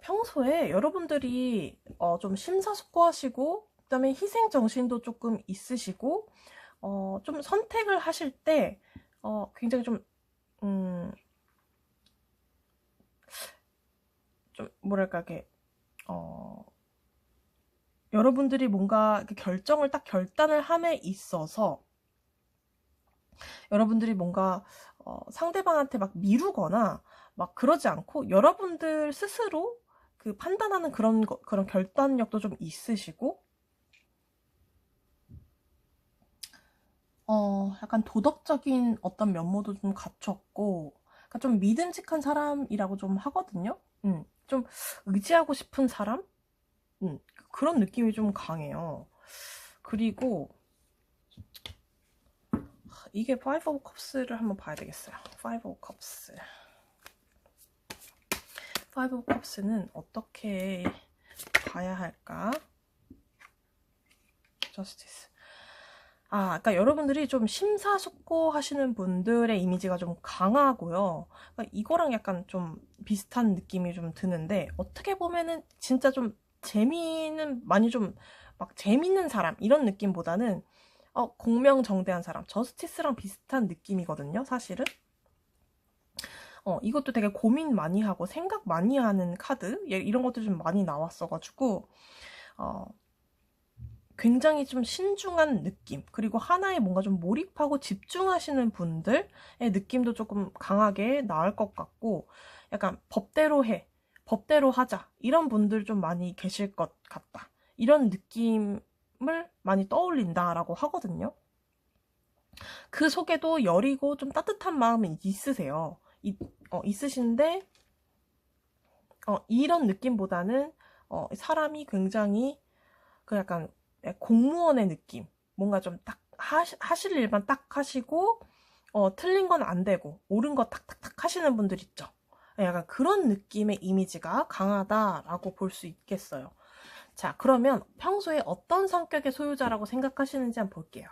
평소에 여러분들이 좀 심사숙고하시고 그다음에 희생정신도 조금 있으시고 좀 선택을 하실 때 굉장히 좀 뭐랄까 이렇게 여러분들이 뭔가 결단을 함에 있어서 여러분들이 뭔가 상대방한테 막 미루거나 막 그러지 않고 여러분들 스스로 그 판단하는 그런 결단력도 좀 있으시고 약간 도덕적인 어떤 면모도 좀 갖췄고 그러니까 좀 믿음직한 사람이라고 좀 하거든요. 좀 의지하고 싶은 사람? 그런 느낌이 좀 강해요. 그리고 이게 Five of Cups를 한번 봐야 되겠어요. Five of Cups. Five of Cups는 어떻게 봐야 할까? Justice. 그러니까 여러분들이 좀 심사숙고하시는 분들의 이미지가 좀 강하고요. 그러니까 이거랑 약간 좀 비슷한 느낌이 좀 드는데 어떻게 보면은 진짜 좀 많이 좀 막 재밌는 사람 이런 느낌보다는 공명정대한 사람, 저스티스랑 비슷한 느낌이거든요, 사실은. 이것도 되게 고민 많이 하고 생각 많이 하는 카드 이런 것들이 좀 많이 나왔어가지고 굉장히 좀 신중한 느낌, 그리고 하나에 뭔가 좀 몰입하고 집중하시는 분들의 느낌도 조금 강하게 나올 것 같고 약간 법대로 하자 이런 분들 좀 많이 계실 것 같다. 이런 느낌을 많이 떠올린다라고 하거든요. 그 속에도 여리고 좀 따뜻한 마음이 있으세요. 있으신데 이런 느낌보다는 사람이 굉장히 그 약간 공무원의 느낌, 뭔가 좀 딱 하실 일만 딱 하시고 틀린 건 안 되고 옳은 거 탁탁탁 하시는 분들 있죠. 약간 그런 느낌의 이미지가 강하다라고 볼 수 있겠어요. 자, 그러면 평소에 어떤 성격의 소유자라고 생각하시는지 한번 볼게요.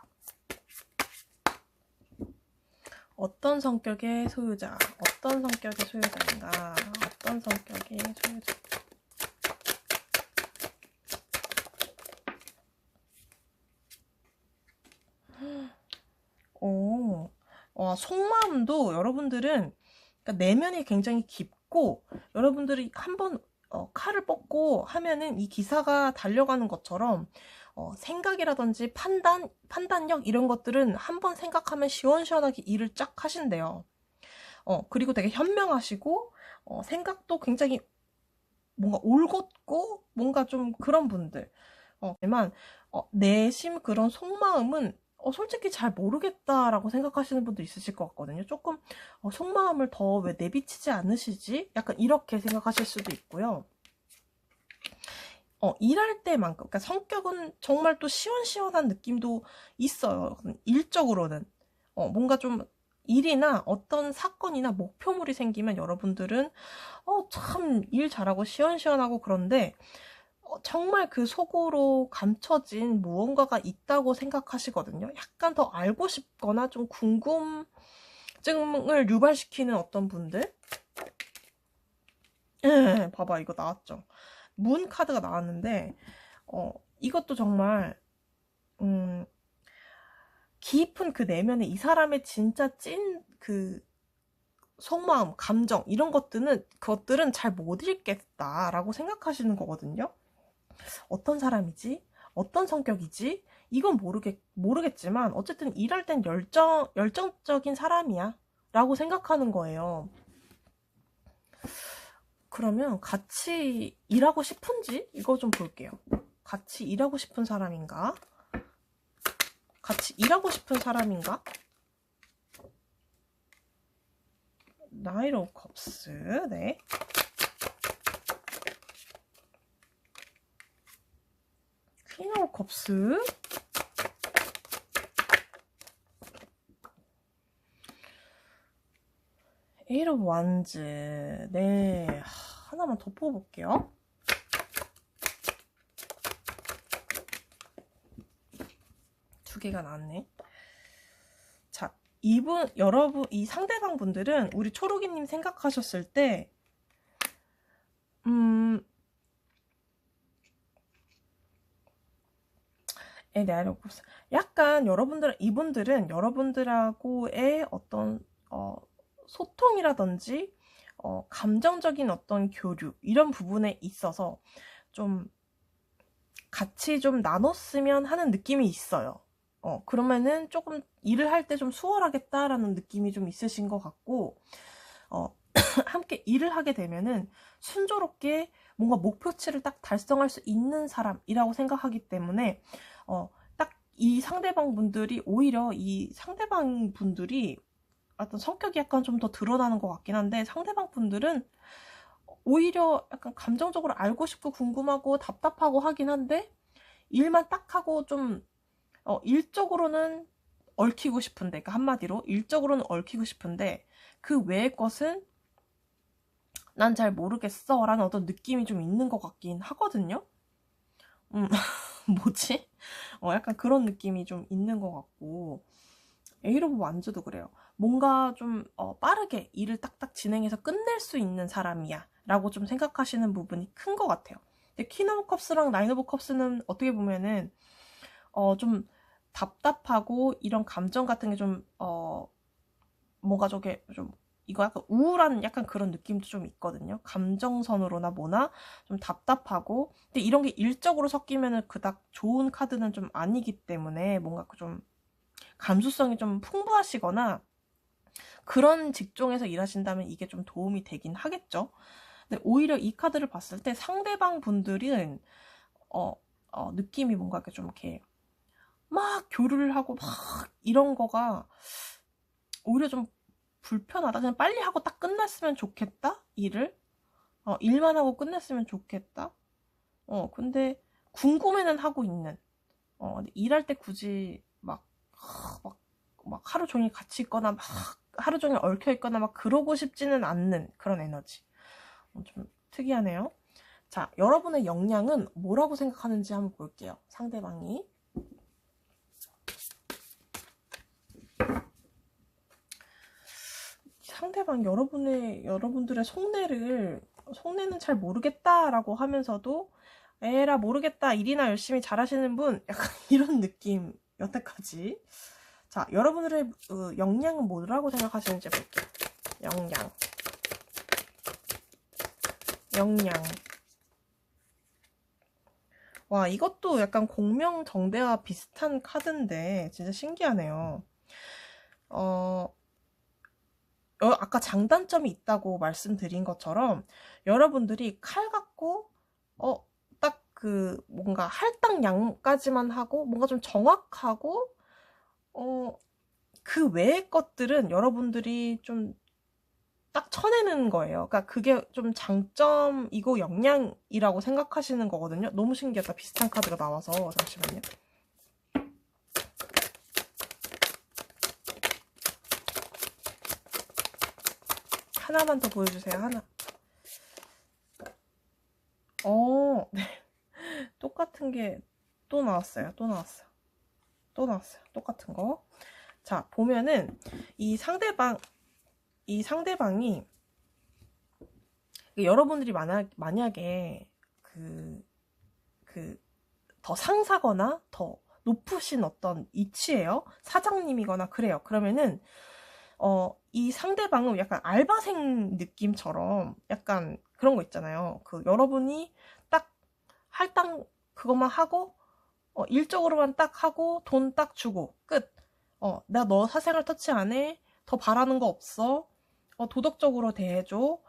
어떤 성격의 소유자인가? 어떤 성격의 소유자? 속마음도 여러분들은 그러니까 내면이 굉장히 깊고 여러분들이 한번 칼을 뽑고 하면은 이 기사가 달려가는 것처럼 생각이라든지 판단력 이런 것들은 한번 생각하면 시원시원하게 일을 쫙 하신대요. 그리고 되게 현명하시고 생각도 굉장히 뭔가 올곧고 뭔가 좀 그런 분들. 하지만 내심 그런 속마음은 솔직히 잘 모르겠다라고 생각하시는 분도 있으실 것 같거든요. 조금 속마음을 더 왜 내비치지 않으시지? 약간 이렇게 생각하실 수도 있고요. 일할 때만큼, 그러니까 성격은 정말 또 시원시원한 느낌도 있어요. 일적으로는. 뭔가 좀 일이나 어떤 사건이나 목표물이 생기면 여러분들은 참 일 잘하고 시원시원하고 그런데 정말 그 속으로 감춰진 무언가가 있다고 생각하시거든요. 약간 더 알고 싶거나 좀 궁금증을 유발시키는 어떤 분들. 봐봐, 이거 나왔죠. 문 카드가 나왔는데 이것도 정말 깊은 그 내면에 이 사람의 진짜 찐 그 속마음, 감정 이런 것들은 잘 못 읽겠다라고 생각하시는 거거든요. 어떤 사람이지? 어떤 성격이지? 이건 모르겠지만 어쨌든 일할 땐 열정적인 사람이야 라고 생각하는 거예요. 그러면 같이 일하고 싶은지 이거 좀 볼게요. 같이 일하고 싶은 사람인가? 같이 일하고 싶은 사람인가? 나이트 오브 컵스. 네. 퀸 오브 컵스. 에이트 오브 완즈. 네. 하나만 더 뽑아볼게요. 두 개가 나왔네. 자, 여러분, 이 상대방 분들은 우리 초록이님 생각하셨을 때, 약간 이분들은 여러분들하고의 어떤, 소통이라든지, 감정적인 어떤 교류, 이런 부분에 있어서 좀 같이 좀 나눴으면 하는 느낌이 있어요. 그러면은 조금 일을 할 때 좀 수월하겠다라는 느낌이 좀 있으신 것 같고, 함께 일을 하게 되면은 순조롭게 뭔가 목표치를 딱 달성할 수 있는 사람이라고 생각하기 때문에, 딱 이 상대방 분들이 오히려 이 상대방 분들이 어떤 성격이 약간 좀 더 드러나는 것 같긴 한데, 상대방 분들은 오히려 약간 감정적으로 알고 싶고 궁금하고 답답하고 하긴 한데, 일만 딱 하고 좀 일적으로는 얽히고 싶은데, 그러니까 한마디로 일적으로는 얽히고 싶은데 그 외의 것은 난 잘 모르겠어 라는 어떤 느낌이 좀 있는 것 같긴 하거든요. 뭐지? 약간 그런 느낌이 좀 있는 것 같고, 에이로브 완즈도 그래요. 뭔가 좀 빠르게 일을 딱딱 진행해서 끝낼 수 있는 사람이야 라고 좀 생각하시는 부분이 큰 것 같아요. 근데 퀸 오브 컵스랑 나인 오브 컵스는 어떻게 보면은 좀 답답하고 이런 감정 같은 게 좀 뭔가 저게 좀 이거 약간 우울한 약간 그런 느낌도 좀 있거든요. 감정선으로나 뭐나 좀 답답하고, 근데 이런 게 일적으로 섞이면은 그닥 좋은 카드는 좀 아니기 때문에 뭔가 좀 감수성이 좀 풍부하시거나 그런 직종에서 일하신다면 이게 좀 도움이 되긴 하겠죠. 근데 오히려 이 카드를 봤을 때 상대방 분들은 느낌이 뭔가 좀 이렇게 막 교류를 하고 막 이런 거가 오히려 좀 불편하다. 그냥 빨리 하고 딱 끝냈으면 좋겠다. 일만 하고 끝냈으면 좋겠다. 근데 궁금해는 하고 있는. 일할 때 굳이 막 하루 종일 같이 있거나 막 하루 종일 얽혀 있거나 막 그러고 싶지는 않는 그런 에너지. 좀 특이하네요. 자, 여러분의 역량은 뭐라고 생각하는지 한번 볼게요. 상대방이. 상대방 여러분들의 속내는 잘 모르겠다라고 하면서도 에라 모르겠다, 일이나 열심히 잘하시는 분, 약간 이런 느낌. 여태까지. 자, 여러분들의 역량은 뭐라고 생각하시는지 볼게요. 역량. 와, 이것도 약간 공명정대와 비슷한 카드인데 진짜 신기하네요. 아까 장단점이 있다고 말씀드린 것처럼 여러분들이 칼 갖고 딱 그 뭔가 할당량까지만 하고 뭔가 좀 정확하고 그 외의 것들은 여러분들이 좀 딱 쳐내는 거예요. 그러니까 그게 좀 장점이고 역량이라고 생각하시는 거거든요. 너무 신기하다. 비슷한 카드가 나와서. 잠시만요. 하나만 더 보여주세요. 하나. 네. 똑같은 게 또 나왔어요. 또 나왔어요. 또 나왔어요. 똑같은 거. 자, 보면은 이 상대방이 여러분들이 만약에 더 상사거나 더 높으신 어떤 위치예요. 사장님이거나 그래요. 그러면은 이 상대방은 약간 알바생 느낌처럼 약간 그런 거 있잖아요. 그 여러분이 딱 할당 그것만 하고 일적으로만 딱 하고 돈 딱 주고 끝. 나 너 사생활 터치 안 해. 더 바라는 거 없어. 도덕적으로 대해줘.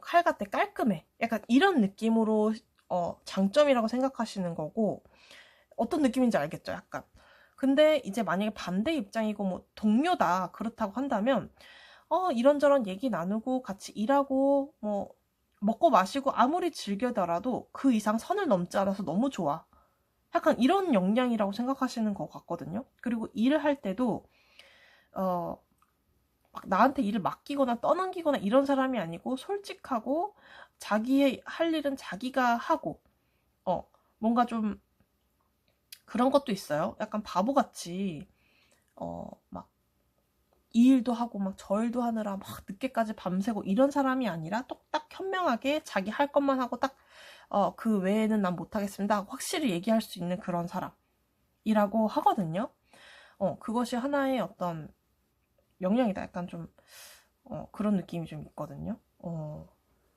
칼같아 깔끔해. 약간 이런 느낌으로 장점이라고 생각하시는 거고 어떤 느낌인지 알겠죠? 약간. 근데 이제 만약에 반대 입장이고 뭐 동료다 그렇다고 한다면 이런저런 얘기 나누고 같이 일하고 뭐 먹고 마시고 아무리 즐겨더라도 그 이상 선을 넘지 않아서 너무 좋아. 약간 이런 역량이라고 생각하시는 것 같거든요. 그리고 일을 할 때도 막 나한테 일을 맡기거나 떠넘기거나 이런 사람이 아니고 솔직하고 자기의 할 일은 자기가 하고 뭔가 좀 그런 것도 있어요. 약간 바보같이 막 이 일도 하고 막 저 일도 하느라 막 늦게까지 밤새고 이런 사람이 아니라 똑딱 현명하게 자기 할 것만 하고 딱 그 외에는 난 못하겠습니다 하고 확실히 얘기할 수 있는 그런 사람이라고 하거든요. 그것이 하나의 어떤 역량이다. 약간 좀 그런 느낌이 좀 있거든요.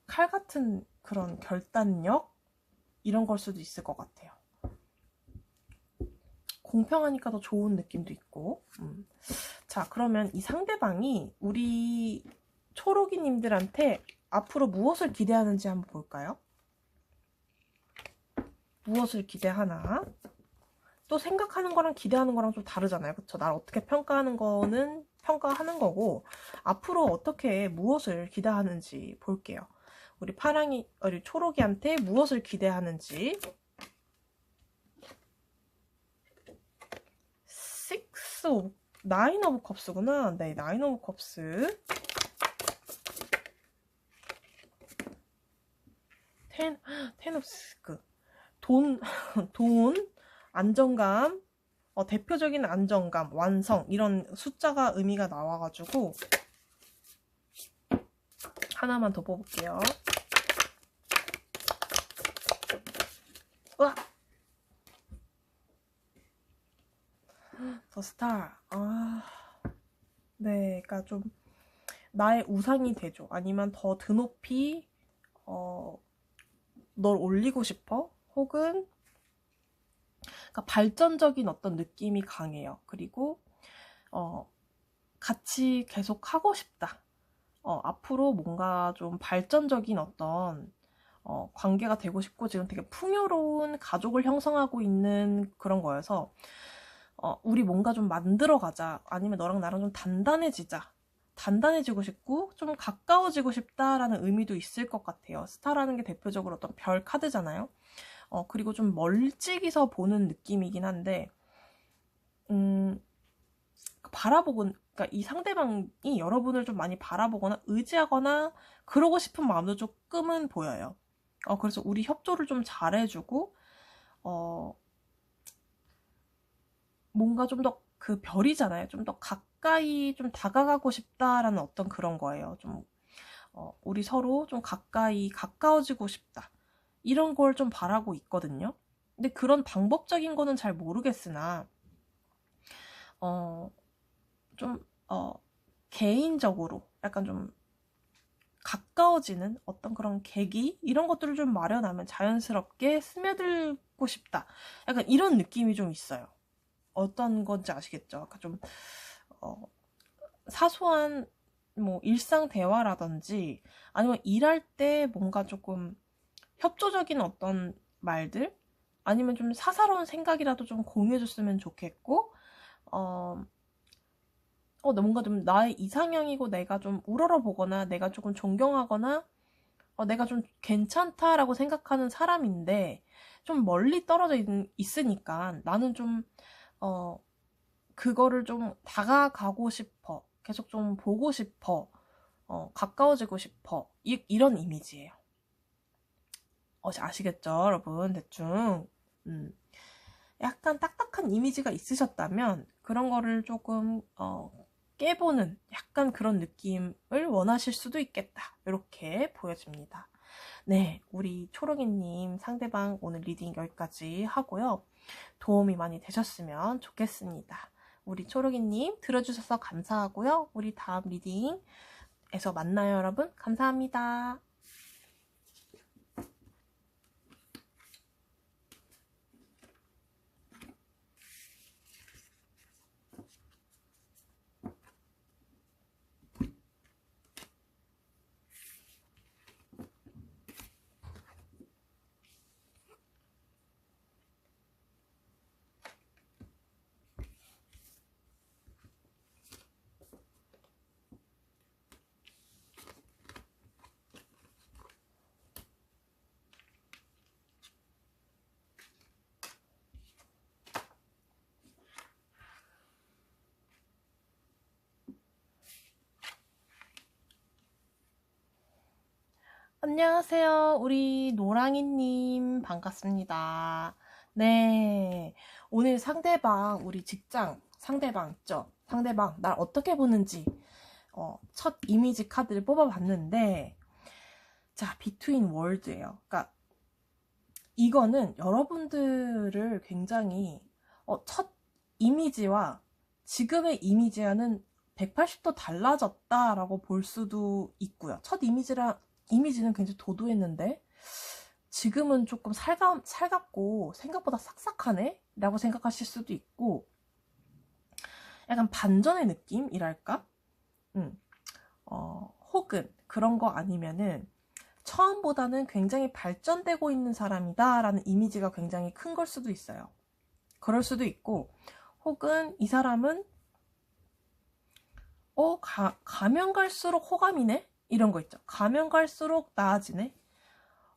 칼 같은 그런 결단력 이런 걸 수도 있을 것 같아요. 공평하니까 더 좋은 느낌도 있고. 자, 그러면 이 상대방이 우리 초록이님들한테 앞으로 무엇을 기대하는지 한번 볼까요? 무엇을 기대하나? 또 생각하는 거랑 기대하는 거랑 좀 다르잖아요. 그쵸? 날 어떻게 평가하는 거는 평가하는 거고 앞으로 어떻게 무엇을 기대하는지 볼게요. 우리 우리 초록이한테 무엇을 기대하는지. 9 오브 컵스구나. 네, 9 오브 컵스. 10 오브 스크. 돈, 안정감, 대표적인 안정감, 완성 이런 숫자가 의미가 나와가지고 하나만 더 뽑을게요. 으악! 더 스타. 네, 그러니까 좀 나의 우상이 되죠. 아니면 더 드높이 널 올리고 싶어. 혹은 그러니까 발전적인 어떤 느낌이 강해요. 그리고 같이 계속 하고 싶다. 앞으로 뭔가 좀 발전적인 어떤 관계가 되고 싶고 지금 되게 풍요로운 가족을 형성하고 있는 그런 거여서 우리 뭔가 좀 만들어가자. 아니면 너랑 나랑 좀 단단해지자. 단단해지고 싶고 좀 가까워지고 싶다라는 의미도 있을 것 같아요. 스타라는 게 대표적으로 어떤 별 카드잖아요. 그리고 좀 멀찍이서 보는 느낌이긴 한데 그러니까 이 상대방이 여러분을 좀 많이 바라보거나 의지하거나 그러고 싶은 마음도 조금은 보여요. 그래서 우리 협조를 좀 잘해주고 뭔가 좀 더 그 별이잖아요. 좀 더 가까이 좀 다가가고 싶다라는 어떤 그런 거예요. 좀 우리 서로 좀 가까워지고 싶다. 이런 걸 좀 바라고 있거든요. 근데 그런 방법적인 거는 잘 모르겠으나 좀 개인적으로 약간 좀 가까워지는 어떤 그런 계기 이런 것들을 좀 마련하면 자연스럽게 스며들고 싶다. 약간 이런 느낌이 좀 있어요. 어떤 건지 아시겠죠? 약간 좀 사소한 뭐 일상 대화라든지 아니면 일할 때 뭔가 조금 협조적인 어떤 말들 아니면 좀 사사로운 생각이라도 좀 공유해줬으면 좋겠고 뭔가 좀 나의 이상형이고 내가 좀 우러러보거나 내가 조금 존경하거나 내가 좀 괜찮다라고 생각하는 사람인데 좀 멀리 떨어져 있으니까 나는 좀 그거를 좀 다가가고 싶어. 계속 좀 보고 싶어. 가까워지고 싶어. 이런 이미지예요. 아시겠죠, 여러분? 대충. 약간 딱딱한 이미지가 있으셨다면 그런 거를 조금 깨보는 약간 그런 느낌을 원하실 수도 있겠다. 이렇게 보여집니다. 네, 우리 초록이님 상대방 오늘 리딩 여기까지 하고요. 도움이 많이 되셨으면 좋겠습니다. 우리 초록이님 들어주셔서 감사하고요. 우리 다음 리딩에서 만나요, 여러분. 감사합니다. 안녕하세요. 우리 노랑이님 반갑습니다. 네. 오늘 상대방, 우리 직장 상대방 있죠? 상대방 날 어떻게 보는지 첫 이미지 카드를 뽑아봤는데 자, 비트윈 월드예요. 그러니까 이거는 여러분들을 굉장히 첫 이미지와 지금의 이미지와는 180도 달라졌다라고 볼 수도 있고요. 첫 이미지는 굉장히 도도했는데 지금은 조금 살갑고 생각보다 싹싹하네? 라고 생각하실 수도 있고 약간 반전의 느낌이랄까? 혹은 그런 거 아니면은 처음보다는 굉장히 발전되고 있는 사람이다 라는 이미지가 굉장히 큰 걸 수도 있어요. 그럴 수도 있고 혹은 이 사람은 가면 갈수록 호감이네? 이런 거 있죠. 가면 갈수록 나아지네?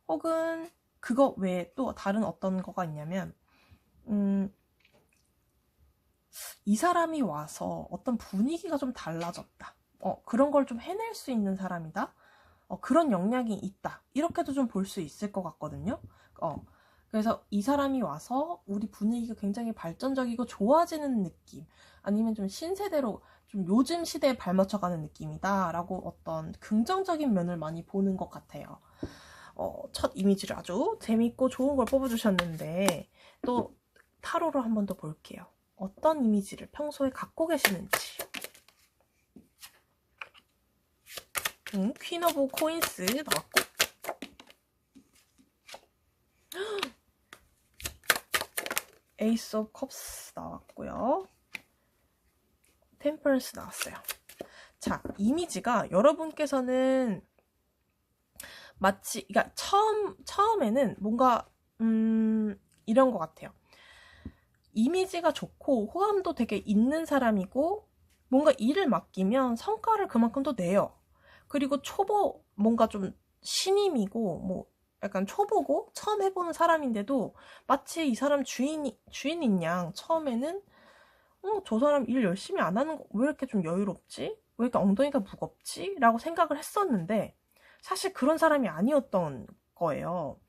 혹은 그거 외에 또 다른 어떤 거가 있냐면 이 사람이 와서 어떤 분위기가 좀 달라졌다. 그런 걸 좀 해낼 수 있는 사람이다. 그런 역량이 있다. 이렇게도 좀 볼 수 있을 것 같거든요. 그래서 이 사람이 와서 우리 분위기가 굉장히 발전적이고 좋아지는 느낌 아니면 좀 신세대로 좀 요즘 시대에 발맞춰가는 느낌이다 라고 어떤 긍정적인 면을 많이 보는 것 같아요. 첫 이미지를 아주 재밌고 좋은 걸 뽑아주셨는데 또 타로로 한 번 더 볼게요. 어떤 이미지를 평소에 갖고 계시는지. 퀸 오브 코인스 나왔고 에이스 오브 컵스 나왔고요. 템퍼런스 나왔어요. 자, 이미지가 여러분께서는 마치 그러니까 처음에는 뭔가 이런 것 같아요. 이미지가 좋고 호감도 되게 있는 사람이고 뭔가 일을 맡기면 성과를 그만큼 또 내요. 그리고 뭔가 좀 신임이고 뭐 약간 초보고 처음 해보는 사람인데도 마치 이 사람 주인인 양 처음에는 저 사람 일 열심히 안 하는 거 왜 이렇게 좀 여유롭지? 왜 이렇게 엉덩이가 무겁지? 라고 생각을 했었는데 사실 그런 사람이 아니었던 거예요.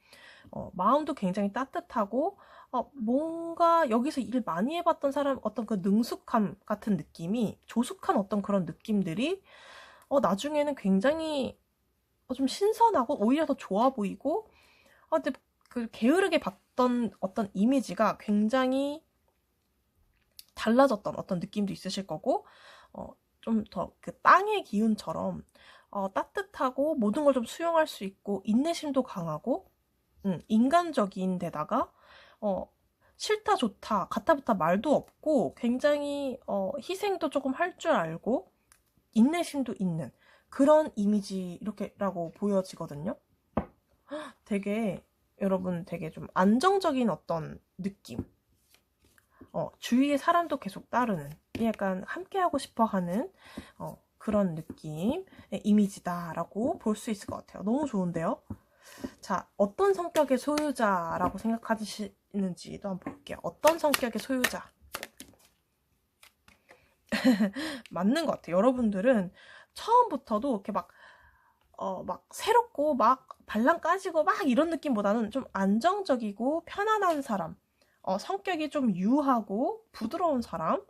마음도 굉장히 따뜻하고 뭔가 여기서 일 많이 해봤던 사람 어떤 그 능숙함 같은 느낌이 조숙한 어떤 그런 느낌들이 나중에는 굉장히 좀 신선하고 오히려 더 좋아 보이고 근데 그 게으르게 봤던 어떤 이미지가 굉장히 달라졌던 어떤 느낌도 있으실 거고 좀 더 그 땅의 기운처럼 따뜻하고 모든 걸 좀 수용할 수 있고 인내심도 강하고 인간적인 데다가 싫다 좋다 가타 부타 말도 없고 굉장히 희생도 조금 할 줄 알고 인내심도 있는 그런 이미지 이렇게라고 보여지거든요. 되게 여러분 되게 좀 안정적인 어떤 느낌, 주위의 사람도 계속 따르는 약간 함께하고 싶어 하는 그런 느낌의 이미지다라고 볼 수 있을 것 같아요. 너무 좋은데요? 자, 어떤 성격의 소유자라고 생각하시는지도 한번 볼게요. 어떤 성격의 소유자? 맞는 것 같아요. 여러분들은 처음부터도 이렇게 막 새롭고 막 발랑 까지고 막 이런 느낌보다는 좀 안정적이고 편안한 사람, 성격이 좀 유하고 부드러운 사람,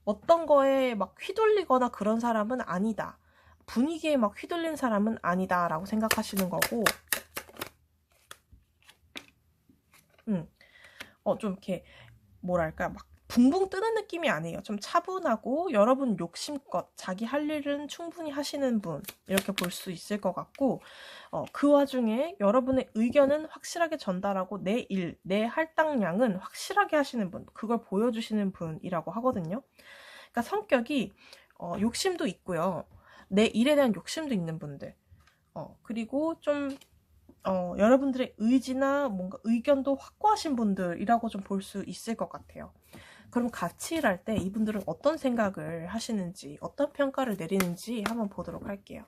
어떤 거에 막 휘둘리거나 그런 사람은 아니다. 분위기에 막 휘둘린 사람은 아니다 라고 생각하시는 거고, 좀 이렇게 뭐랄까 막 붕붕 뜨는 느낌이 아니에요. 좀 차분하고 여러분 욕심껏 자기 할 일은 충분히 하시는 분 이렇게 볼 수 있을 것 같고, 그 와중에 여러분의 의견은 확실하게 전달하고 내 일, 내 할당량은 확실하게 하시는 분, 그걸 보여주시는 분이라고 하거든요. 그러니까 성격이 욕심도 있고요. 내 일에 대한 욕심도 있는 분들, 그리고 좀 여러분들의 의지나 뭔가 의견도 확고하신 분들이라고 좀 볼 수 있을 것 같아요. 그럼 같이 일할 때 이분들은 어떤 생각을 하시는지, 어떤 평가를 내리는지 한번 보도록 할게요.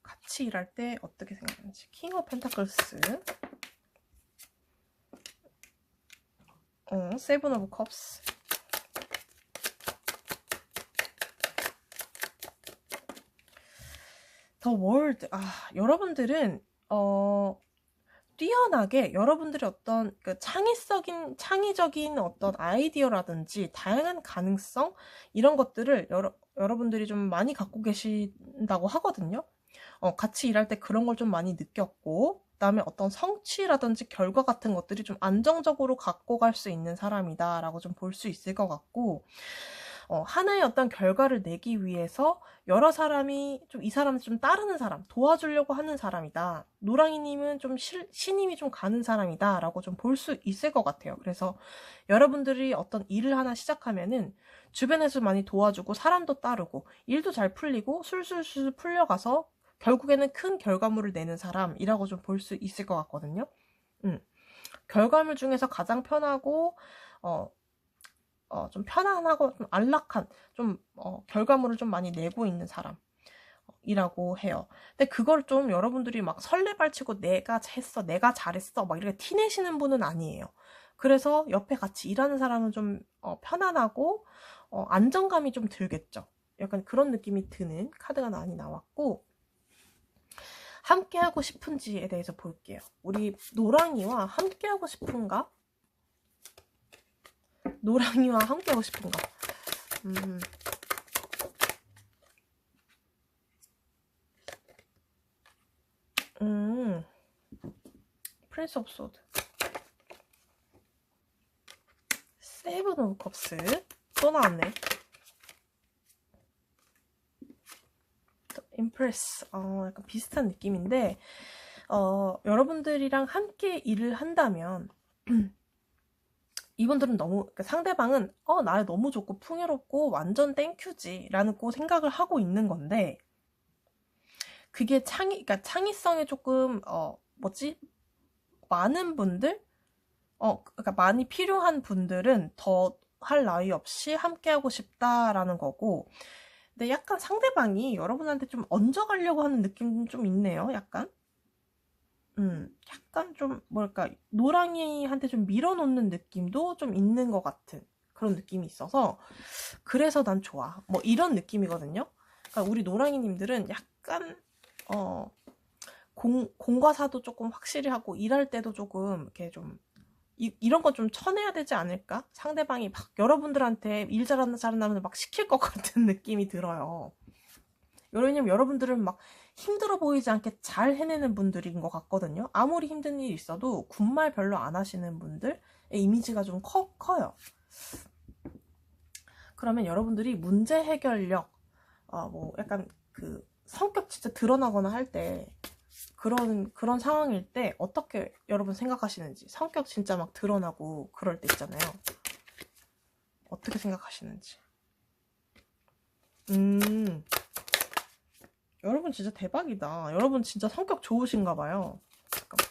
같이 일할 때 어떻게 생각하는지. 킹 오브 펜타클스, 세븐 오브 컵스, 더 월드. 여러분들은 뛰어나게 여러분들의 어떤 그 창의적인 어떤 아이디어라든지 다양한 가능성 이런 것들을 여러분들이 좀 많이 갖고 계신다고 하거든요. 같이 일할 때 그런 걸 좀 많이 느꼈고, 그다음에 어떤 성취라든지 결과 같은 것들이 좀 안정적으로 갖고 갈 수 있는 사람이다 라고 좀 볼 수 있을 것 같고, 하나의 어떤 결과를 내기 위해서 여러 사람이 좀 이 사람을 좀 따르는 사람, 도와주려고 하는 사람이다. 노랑이님은 좀 신임이 좀 가는 사람이다 라고 좀 볼 수 있을 것 같아요. 그래서 여러분들이 어떤 일을 하나 시작하면은 주변에서 많이 도와주고 사람도 따르고 일도 잘 풀리고 술술술 풀려가서 결국에는 큰 결과물을 내는 사람이라고 좀 볼 수 있을 것 같거든요. 결과물 중에서 가장 편하고 좀 편안하고 좀 안락한 좀 결과물을 좀 많이 내고 있는 사람이라고 해요. 근데 그걸 좀 여러분들이 막 설레발치고 내가 했어, 내가 잘했어 막 이렇게 티내시는 분은 아니에요. 그래서 옆에 같이 일하는 사람은 좀 편안하고 안정감이 좀 들겠죠. 약간 그런 느낌이 드는 카드가 많이 나왔고, 함께하고 싶은지에 대해서 볼게요. 우리 노랑이와 함께하고 싶은가? 노랑이와 함께하고 싶은가? 프린스 오브 소드, 세븐 오브 컵스 또 나왔네. 임프레스, 약간 비슷한 느낌인데, 여러분들이랑 함께 일을 한다면 이분들은 너무, 그러니까 상대방은 나 너무 좋고 풍요롭고 완전 땡큐지 라는 꼭 생각을 하고 있는 건데, 그게 그러니까 창의성에 조금 많은 분들, 그러니까 많이 필요한 분들은 더 할 나위 없이 함께하고 싶다라는 거고, 근데 약간 상대방이 여러분한테 좀 얹어가려고 하는 느낌 좀 있네요. 약간 좀 뭐랄까 노랑이한테 좀 밀어놓는 느낌도 좀 있는 것 같은 그런 느낌이 있어서, 그래서 난 좋아 뭐 이런 느낌이거든요. 그러니까 우리 노랑이님들은 약간 공과 사도 조금 확실히 하고 일할 때도 조금 이렇게 좀 이런 건 좀 쳐내야 되지 않을까? 상대방이 막 여러분들한테 일 잘한다면 막 시킬 것 같은 느낌이 들어요. 왜냐면 여러분들은 막 힘들어 보이지 않게 잘 해내는 분들인 것 같거든요. 아무리 힘든 일이 있어도 군말 별로 안 하시는 분들의 이미지가 좀 커요. 그러면 여러분들이 문제 해결력, 뭐 약간 그 성격 진짜 드러나거나 할 때 그런 상황일 때 어떻게 여러분 생각하시는지, 성격 진짜 막 드러나고 그럴 때 있잖아요. 어떻게 생각하시는지. 여러분 진짜 대박이다. 여러분 진짜 성격 좋으신가 봐요. 잠깐만.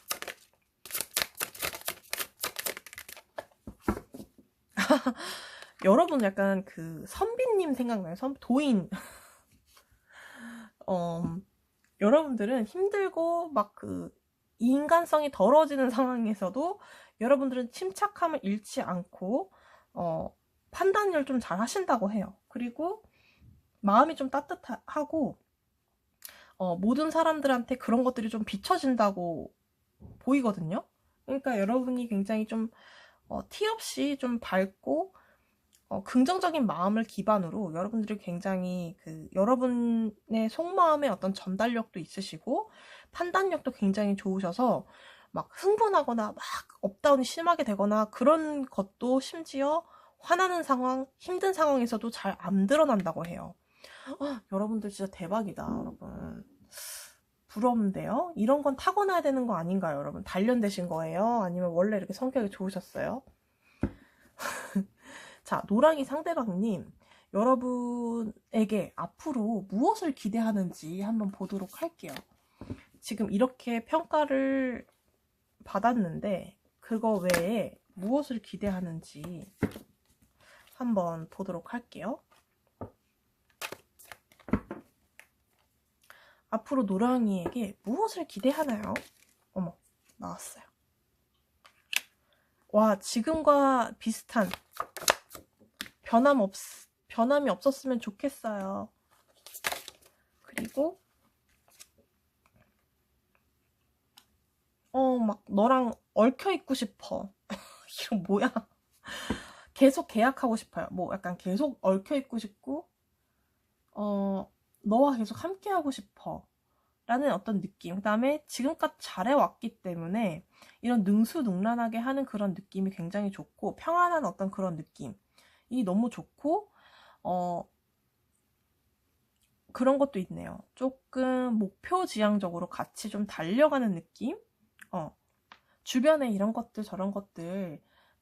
여러분 약간 그 선비님 생각나요? 도인. 여러분들은 힘들고 막 그 인간성이 더러워지는 상황에서도 여러분들은 침착함을 잃지 않고 판단을 좀 잘 하신다고 해요. 그리고 마음이 좀 따뜻하고 모든 사람들한테 그런 것들이 좀 비춰진다고 보이거든요. 그러니까 여러분이 굉장히 좀 티 없이 좀 밝고 긍정적인 마음을 기반으로 여러분들이 굉장히 그 여러분의 속마음의 어떤 전달력도 있으시고 판단력도 굉장히 좋으셔서 막 흥분하거나 막 업다운이 심하게 되거나 그런 것도 심지어 화나는 상황, 힘든 상황에서도 잘 안 드러난다고 해요. 여러분들 진짜 대박이다, 여러분. 부러운데요? 이런 건 타고나야 되는 거 아닌가요, 여러분? 단련되신 거예요? 아니면 원래 이렇게 성격이 좋으셨어요? 자, 노랑이 상대방님, 여러분에게 앞으로 무엇을 기대하는지 한번 보도록 할게요. 지금 이렇게 평가를 받았는데 그거 외에 무엇을 기대하는지 한번 보도록 할게요. 앞으로 노랑이에게 무엇을 기대하나요? 어머, 나왔어요. 와, 지금과 비슷한 변함이 없었으면 좋겠어요. 그리고 막 너랑 얽혀 있고 싶어. 이거 뭐야? 계속 계약하고 싶어요. 뭐 약간 계속 얽혀 있고 싶고 너와 계속 함께 하고 싶어 라는 어떤 느낌. 그 다음에 지금까지 잘해왔기 때문에 이런 능수능란하게 하는 그런 느낌이 굉장히 좋고 평안한 어떤 그런 느낌이 너무 좋고 그런 것도 있네요. 조금 목표지향적으로 같이 좀 달려가는 느낌? 주변에 이런 것들 저런 것들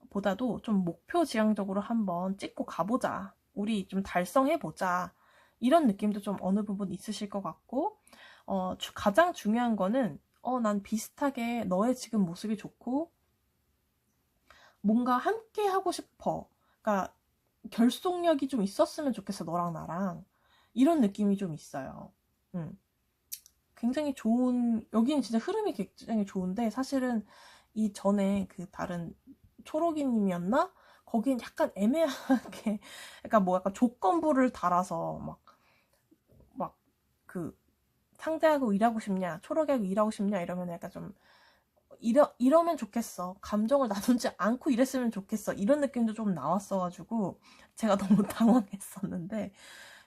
보다도 좀 목표지향적으로 한번 찍고 가보자. 우리 좀 달성해보자. 이런 느낌도 좀 어느 부분 있으실 것 같고 가장 중요한 거는 난 비슷하게 너의 지금 모습이 좋고 뭔가 함께 하고 싶어. 그러니까 결속력이 좀 있었으면 좋겠어, 너랑 나랑. 이런 느낌이 좀 있어요. 굉장히 좋은, 여기는 진짜 흐름이 굉장히 좋은데 사실은 이 전에 그 다른 초록이님이었나? 거긴 약간 애매하게 그러니까 뭐 약간 조건부를 달아서 막 그 상대하고 일하고 싶냐, 초록이하고 일하고 싶냐 이러면 약간 좀 이러면 좋겠어. 감정을 나누지 않고 이랬으면 좋겠어. 이런 느낌도 좀 나왔어가지고 제가 너무 당황했었는데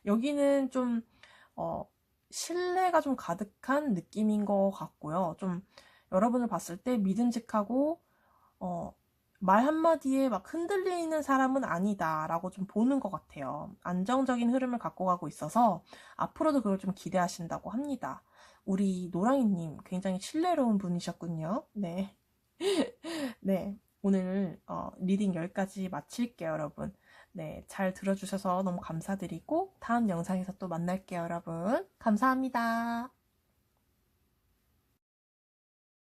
여기는 좀 신뢰가 좀 가득한 느낌인 것 같고요. 좀 여러분을 봤을 때 믿음직하고 말 한마디에 막 흔들리는 사람은 아니다 라고 좀 보는 것 같아요. 안정적인 흐름을 갖고 가고 있어서 앞으로도 그걸 좀 기대하신다고 합니다. 우리 노랑이님 굉장히 신뢰로운 분이셨군요. 네. 네. 오늘 리딩 여기까지 마칠게요, 여러분. 네. 잘 들어주셔서 너무 감사드리고 다음 영상에서 또 만날게요, 여러분. 감사합니다.